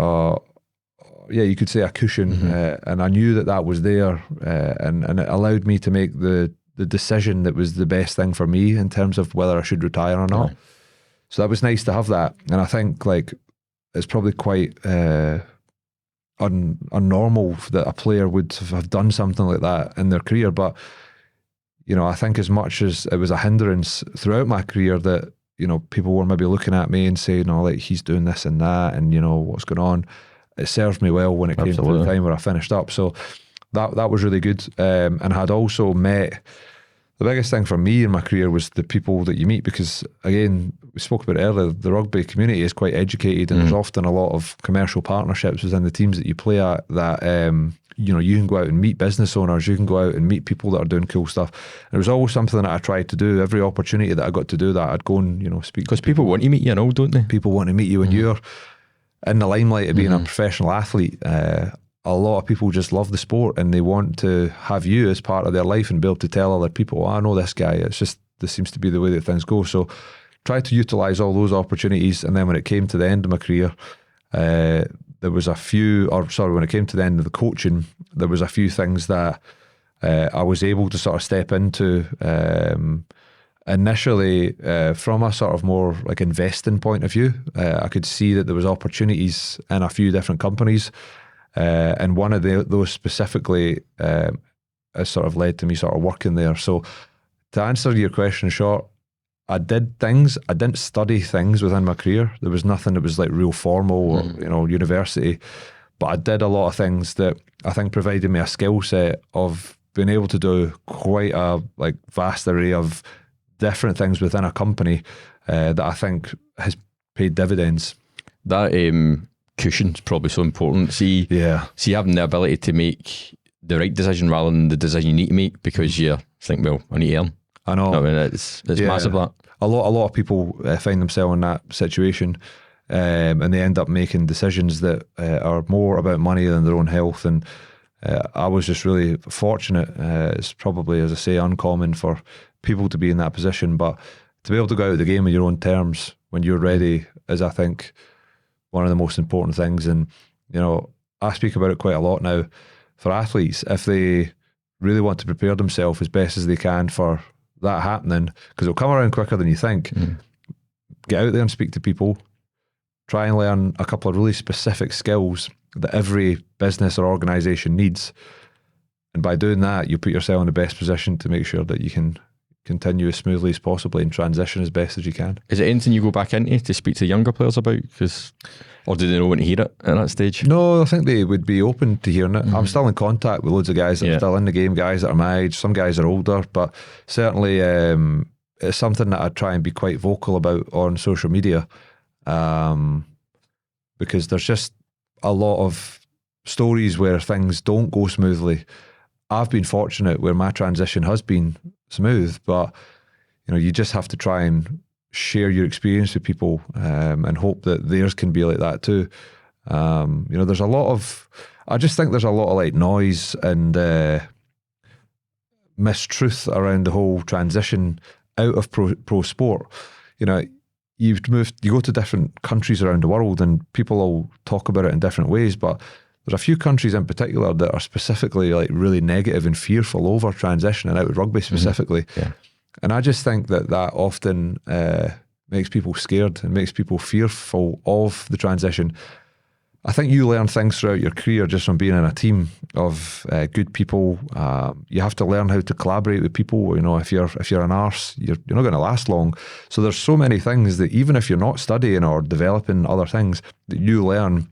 you could say a cushion, and I knew that was there, and it allowed me to make the decision that was the best thing for me in terms of whether I should retire or not. So that was nice to have that. And I think like it's probably quite unnormal that a player would have done something like that in their career. But, you know, I think as much as it was a hindrance throughout my career that, you know, people were maybe looking at me and saying, oh, like he's doing this and that, and, you know, what's going on. It served me well when it came to the time where I finished up. So that was really good. And had also met, the biggest thing for me in my career was the people that you meet, because again, we spoke about it earlier, the rugby community is quite educated, and there's often a lot of commercial partnerships within the teams that you play at that, you know, you can go out and meet business owners, you can go out and meet people that are doing cool stuff. And it was always something that I tried to do. Every opportunity that I got to do that, I'd go and, you know, speak. Because people want to meet you, don't they? People want to meet you when you're in the limelight of being a professional athlete. A lot of people just love the sport and they want to have you as part of their life and be able to tell other people, oh, I know this guy. It's just, this seems to be the way that things go. So try to utilise all those opportunities. And then when it came to the end of my career, there was a few, when it came to the end of the coaching, there was a few things that I was able to sort of step into initially from a sort of more like investing point of view. I could see that there was opportunities in a few different companies. And one of those specifically has sort of led to me sort of working there. So to answer your question short, I did things. I didn't study things within my career. There was nothing that was like real formal or, you know, university. But I did a lot of things that I think provided me a skill set of being able to do quite a like vast array of different things within a company that I think has paid dividends. That cushion's probably so important. See having the ability to make the right decision rather than the decision you need to make because you think, well, I need to earn. I know. I mean, it's massive that. A lot of people find themselves in that situation and they end up making decisions that are more about money than their own health. And I was just really fortunate. It's probably, as I say, uncommon for people to be in that position, but to be able to go out of the game on your own terms when you're ready is, I think, one of the most important things. And, you know, I speak about it quite a lot now for athletes. If they really want to prepare themselves as best as they can for that happening, because it'll come around quicker than you think, get out there and speak to people, try and learn a couple of really specific skills that every business or organisation needs. And by doing that, you put yourself in the best position to make sure that you can continue as smoothly as possibly and transition as best as you can. Is it anything you go back into to speak to younger players about? Or do they know when to hear it at that stage? No, I think they would be open to hearing it. I'm still in contact with loads of guys that are still in the game, guys that are my age. Some guys are older, but certainly it's something that I try and be quite vocal about on social media, because there's just a lot of stories where things don't go smoothly. I've been fortunate where my transition has been smooth, but you just have to try and share your experience with people, and hope that theirs can be like that too. There's a lot of, I just think there's a lot of like noise and mistruth around the whole transition out of pro sport. You go to different countries around the world and people will talk about it in different ways, but there's a few countries in particular that are specifically like really negative and fearful over transitioning out of rugby specifically. Yeah. And I just think that often makes people scared and makes people fearful of the transition. I think you learn things throughout your career just from being in a team of good people. You have to learn how to collaborate with people. If you're an arse, you're not going to last long. So there's so many things that even if you're not studying or developing other things, that you learn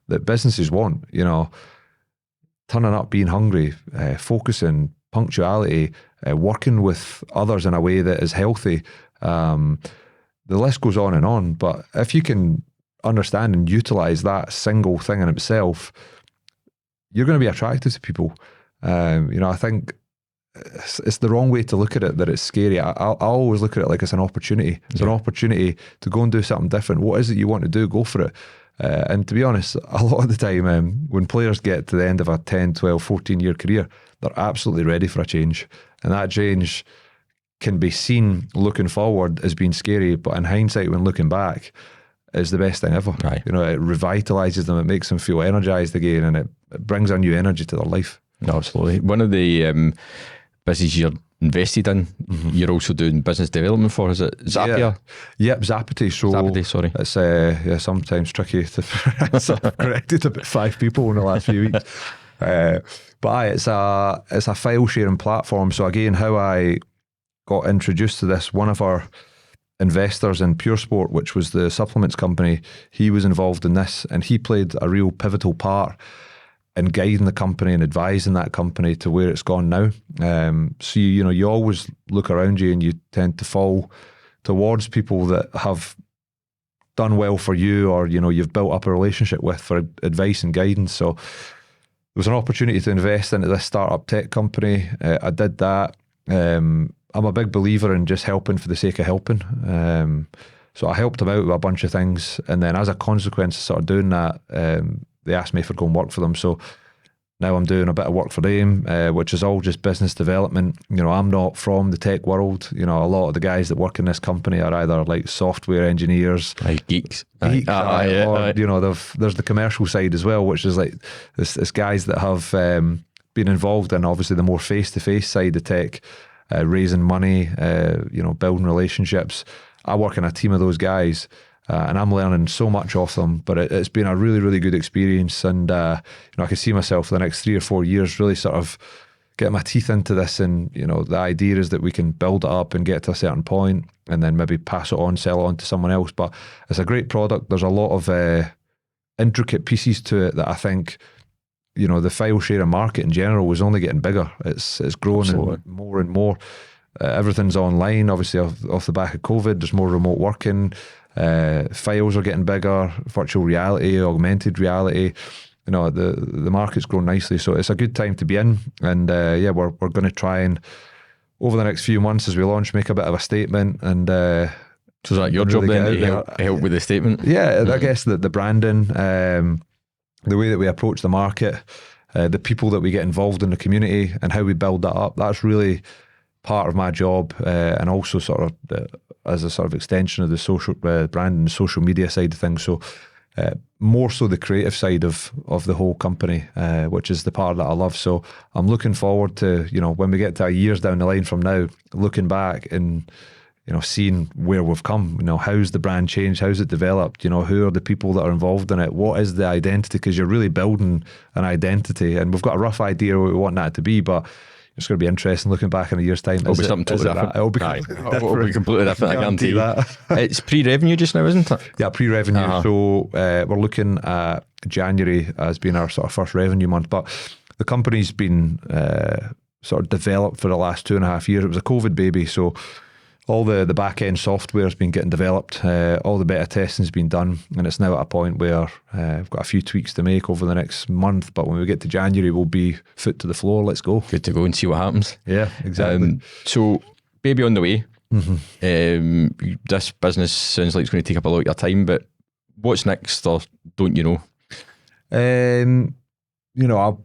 that businesses want. Turning up, being hungry, focusing, punctuality, working with others in a way that is healthy. The list goes on, but if you can understand and utilize that single thing in itself, you're going to be attractive to people. I think it's the wrong way to look at it, that it's scary. I always look at it like it's an opportunity. It's an opportunity to go and do something different. What is it you want to do? Go for it. And to be honest, a lot of the time when players get to the end of a 10, 12, 14-year career, they're absolutely ready for a change. And that change can be seen looking forward as being scary, but in hindsight, when looking back, is the best thing ever. Right. It revitalizes them, it makes them feel energized again, and it brings a new energy to their life. No, absolutely. One of the businesses you're invested in, you're also doing business development for, is it Zapier? Yep, Zapity. So Zapity, sorry. It's sometimes tricky to I've corrected about 5 people in the last few weeks. But it's a file sharing platform. So again, how I got introduced to this, one of our investors in Pure Sport, which was the supplements company, he was involved in this, and he played a real pivotal part in guiding the company and advising that company to where it's gone now. So you always look around you and you tend to fall towards people that have done well for you, or you've built up a relationship with, for advice and guidance. So there was an opportunity to invest into this startup tech company. I did that. I'm a big believer in just helping for the sake of helping. So I helped them out with a bunch of things, and then as a consequence of sort of doing that, they asked me if I'd go and work for them. So now I'm doing a bit of work for them, which is all just business development. I'm not from the tech world. A lot of the guys that work in this company are either like software engineers, like geeks, or there's the commercial side as well, which is like this guys that have been involved in obviously the more face-to-face side of tech. Raising money, building relationships. I work in a team of those guys, and I'm learning so much off them. But it's been a really, really good experience, and I can see myself for the next 3 or 4 years really sort of getting my teeth into this. And the idea is that we can build it up and get to a certain point, and then maybe pass it on, sell it on to someone else. But it's a great product. There's a lot of intricate pieces to it that I think. The file sharing market in general was only getting bigger. It's growing more and more. Everything's online, obviously off the back of COVID. There's more remote working. Files are getting bigger. Virtual reality, augmented reality. The market's grown nicely. So it's a good time to be in. And we're going to try and over the next few months as we launch, make a bit of a statement. And so is that your job then to help with the statement? Yeah, I guess the branding. The way that we approach the market, the people that we get involved in the community and how we build that up, that's really part of my job, and also sort of as a sort of extension of the social brand and the social media side of things. So more so the creative side of the whole company, which is the part that I love. So I'm looking forward to, when we get to years down the line from now, looking back and seeing where we've come, how's the brand changed, how's it developed, who are the people that are involved in it, what is the identity, because you're really building an identity, and we've got a rough idea what we want that to be, but it's going to be interesting looking back in a year's time. It'll be something totally different. It'll be completely different. I guarantee that. It's pre-revenue just now, isn't it? Yeah, pre-revenue. So we're looking at January as being our sort of first revenue month. But the company's been sort of developed for the last 2.5 years. It was a COVID baby, so all the back end software has been getting developed. All the beta testing has been done, and it's now at a point where we've got a few tweaks to make over the next month. But when we get to January, we'll be foot to the floor. Let's go. Good to go and see what happens. Yeah, exactly. So, baby on the way. This business sounds like it's going to take up a lot of your time, but what's next, or don't you know? I've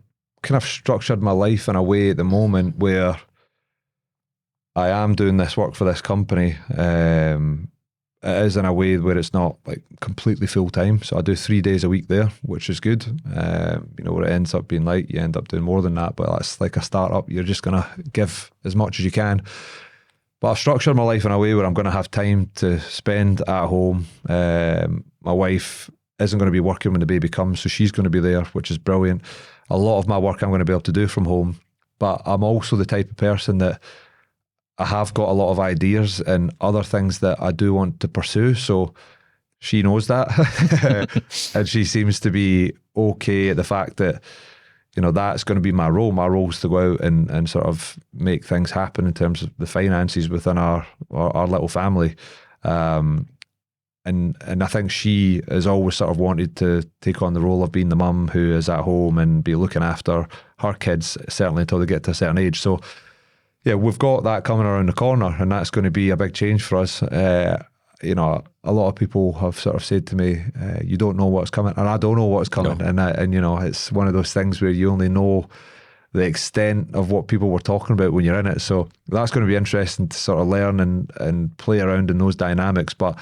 kind of structured my life in a way at the moment where I am doing this work for this company. It is in a way where it's not like completely full time. So I do 3 days a week there, which is good. What it ends up being like, you end up doing more than that, but that's like a startup. You're just going to give as much as you can. But I've structured my life in a way where I'm going to have time to spend at home. My wife isn't going to be working when the baby comes, so she's going to be there, which is brilliant. A lot of my work I'm going to be able to do from home, but I'm also the type of person that I have got a lot of ideas and other things that I do want to pursue. So she knows that. And she seems to be okay at the fact that, that's going to be my role. My role is to go out and sort of make things happen in terms of the finances within our little family. And I think she has always sort of wanted to take on the role of being the mum who is at home and be looking after her kids, certainly until they get to a certain age. So yeah, we've got that coming around the corner, and that's going to be a big change for us. A lot of people have sort of said to me, you don't know what's coming, and I don't know what's coming. No. And it's one of those things where you only know the extent of what people were talking about when you're in it. So that's going to be interesting to sort of learn and play around in those dynamics. But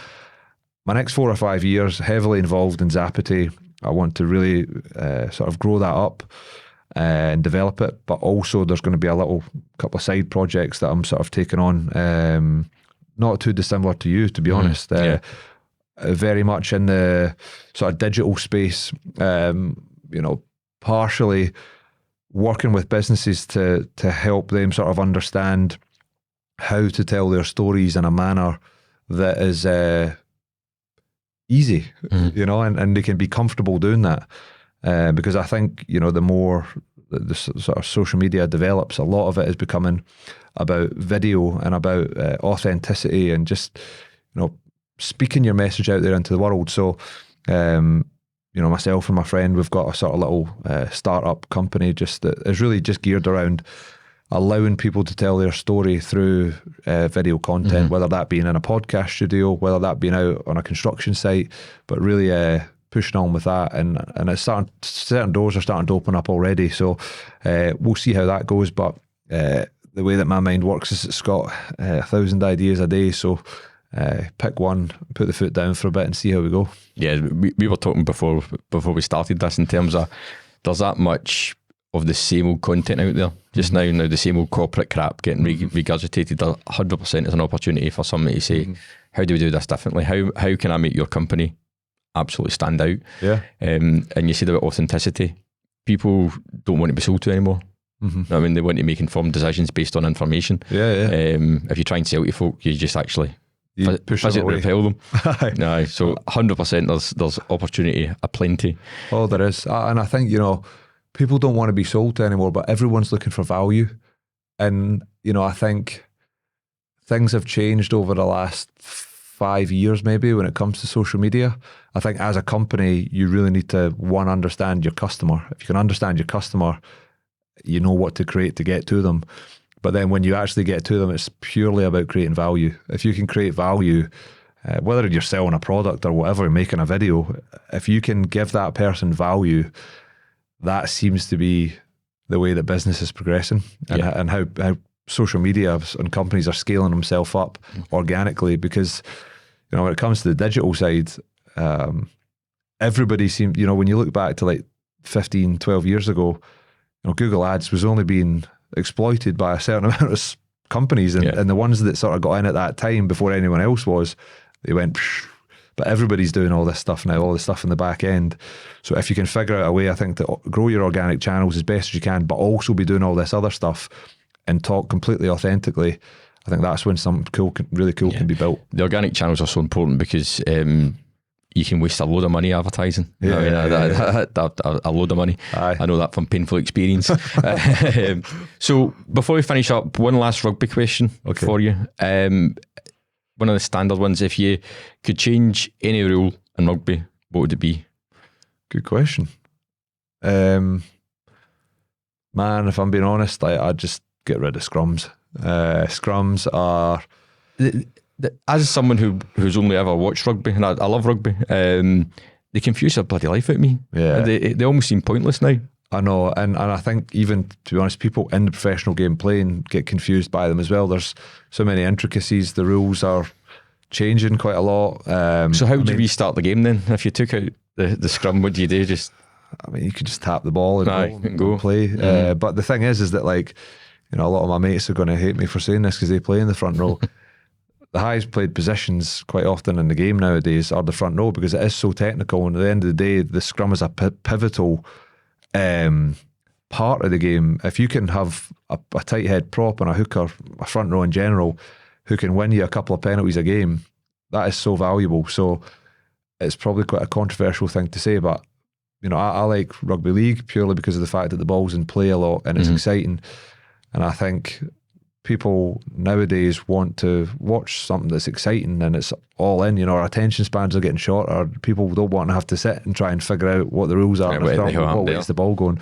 my next 4 or 5 years, heavily involved in Zapity. I want to really sort of grow that up and develop it, but also there's going to be a couple of side projects that I'm sort of taking on, not too dissimilar to you, to be honest. Very much in the sort of digital space, partially working with businesses to help them sort of understand how to tell their stories in a manner that is easy, and they can be comfortable doing that. Because I think, the more the sort of social media develops, a lot of it is becoming about video and about authenticity and just, speaking your message out there into the world. So, myself and my friend, we've got a sort of little startup company just that is really just geared around allowing people to tell their story through video content, whether that being in a podcast studio, whether that being out on a construction site, but really pushing on with that, and it's certain doors are starting to open up already. So we'll see how that goes. But the way that my mind works is it's got 1,000 ideas a day. So pick one, put the foot down for a bit, and see how we go. Yeah, we were talking before we started this in terms of there's that much of the same old content out there just now the same old corporate crap getting regurgitated. 100% is an opportunity for somebody to say, how do we do this differently? How can I make your company absolutely stand out? Yeah. And you said about authenticity. People don't want to be sold to anymore. I mean, they want to make informed decisions based on information. If you try and sell to folk, you just actually physically repel them. No, so 100% there's opportunity aplenty. Oh, there is. And I think, people don't want to be sold to anymore, but everyone's looking for value. And, I think things have changed over the last 5 years maybe when it comes to social media. I think as a company, you really need to, understand your customer. If you can understand your customer, you know what to create to get to them. But then when you actually get to them, it's purely about creating value. If you can create value, whether you're selling a product or whatever, making a video, if you can give that person value, that seems to be the way that business is progressing, and how social media and companies are scaling themselves up organically. Because, when it comes to the digital side, everybody seems, when you look back to like 15, 12 years ago, Google Ads was only being exploited by a certain amount of companies, and the ones that sort of got in at that time before anyone else was, they went, but everybody's doing all this stuff now, all this stuff in the back end. So if you can figure out a way, I think, to grow your organic channels as best as you can, but also be doing all this other stuff, and talk completely authentically, I think that's when something really cool can be built. The organic channels are so important because you can waste a load of money advertising. A load of money. Aye. I know that from painful experience. So before we finish up, one last rugby question for you. One of the standard ones, if you could change any rule in rugby, what would it be? Good question. Man, if I'm being honest, I'd just get rid of scrums. Scrums are... As someone who's only ever watched rugby, and I love rugby, they confuse the bloody life out of me. Yeah. They almost seem pointless now. I know, and I think even, to be honest, people in the professional game playing get confused by them as well. There's so many intricacies. The rules are changing quite a lot. So how would you restart the game then? If you took out the scrum, what do you do? You could just tap the ball and go and play. But the thing is that, like, a lot of my mates are going to hate me for saying this because they play in the front row. The highest played positions quite often in the game nowadays are the front row because it is so technical, and at the end of the day, the scrum is a pivotal part of the game. If you can have a tight head prop and a hooker, a front row in general, who can win you a couple of penalties a game, that is so valuable. So it's probably quite a controversial thing to say, but I like rugby league purely because of the fact that the ball's in play a lot and it's exciting. And I think people nowadays want to watch something that's exciting and it's all in. Our attention spans are getting shorter. People don't want to have to sit and try and figure out what the rules are and what way is the ball going.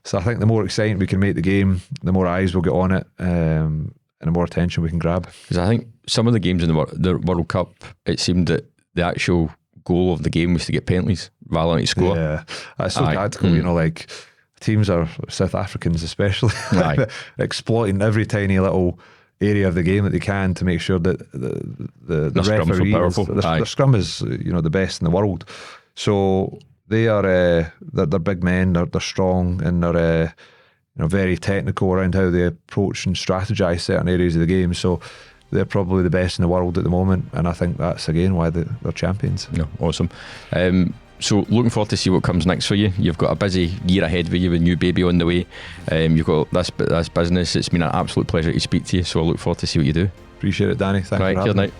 So I think the more exciting we can make the game, the more eyes will get on it, and the more attention we can grab. Because I think some of the games in the World Cup, it seemed that the actual goal of the game was to get penalties rather than to score. Yeah, that's so tactical. Like teams are, South Africans especially, exploiting every tiny little area of the game that they can to make sure that the referee, the scrum is the best in the world. So they are they're big men, they're strong, and they're very technical around how they approach and strategize certain areas of the game. So they're probably the best in the world at the moment, and I think that's again why they're champions. No, awesome. So looking forward to see what comes next for you. You've got a busy year ahead with you with new baby on the way. You've got this business. It's been an absolute pleasure to speak to you, so I look forward to see what you do. Appreciate it, Danny. Thanks for having me.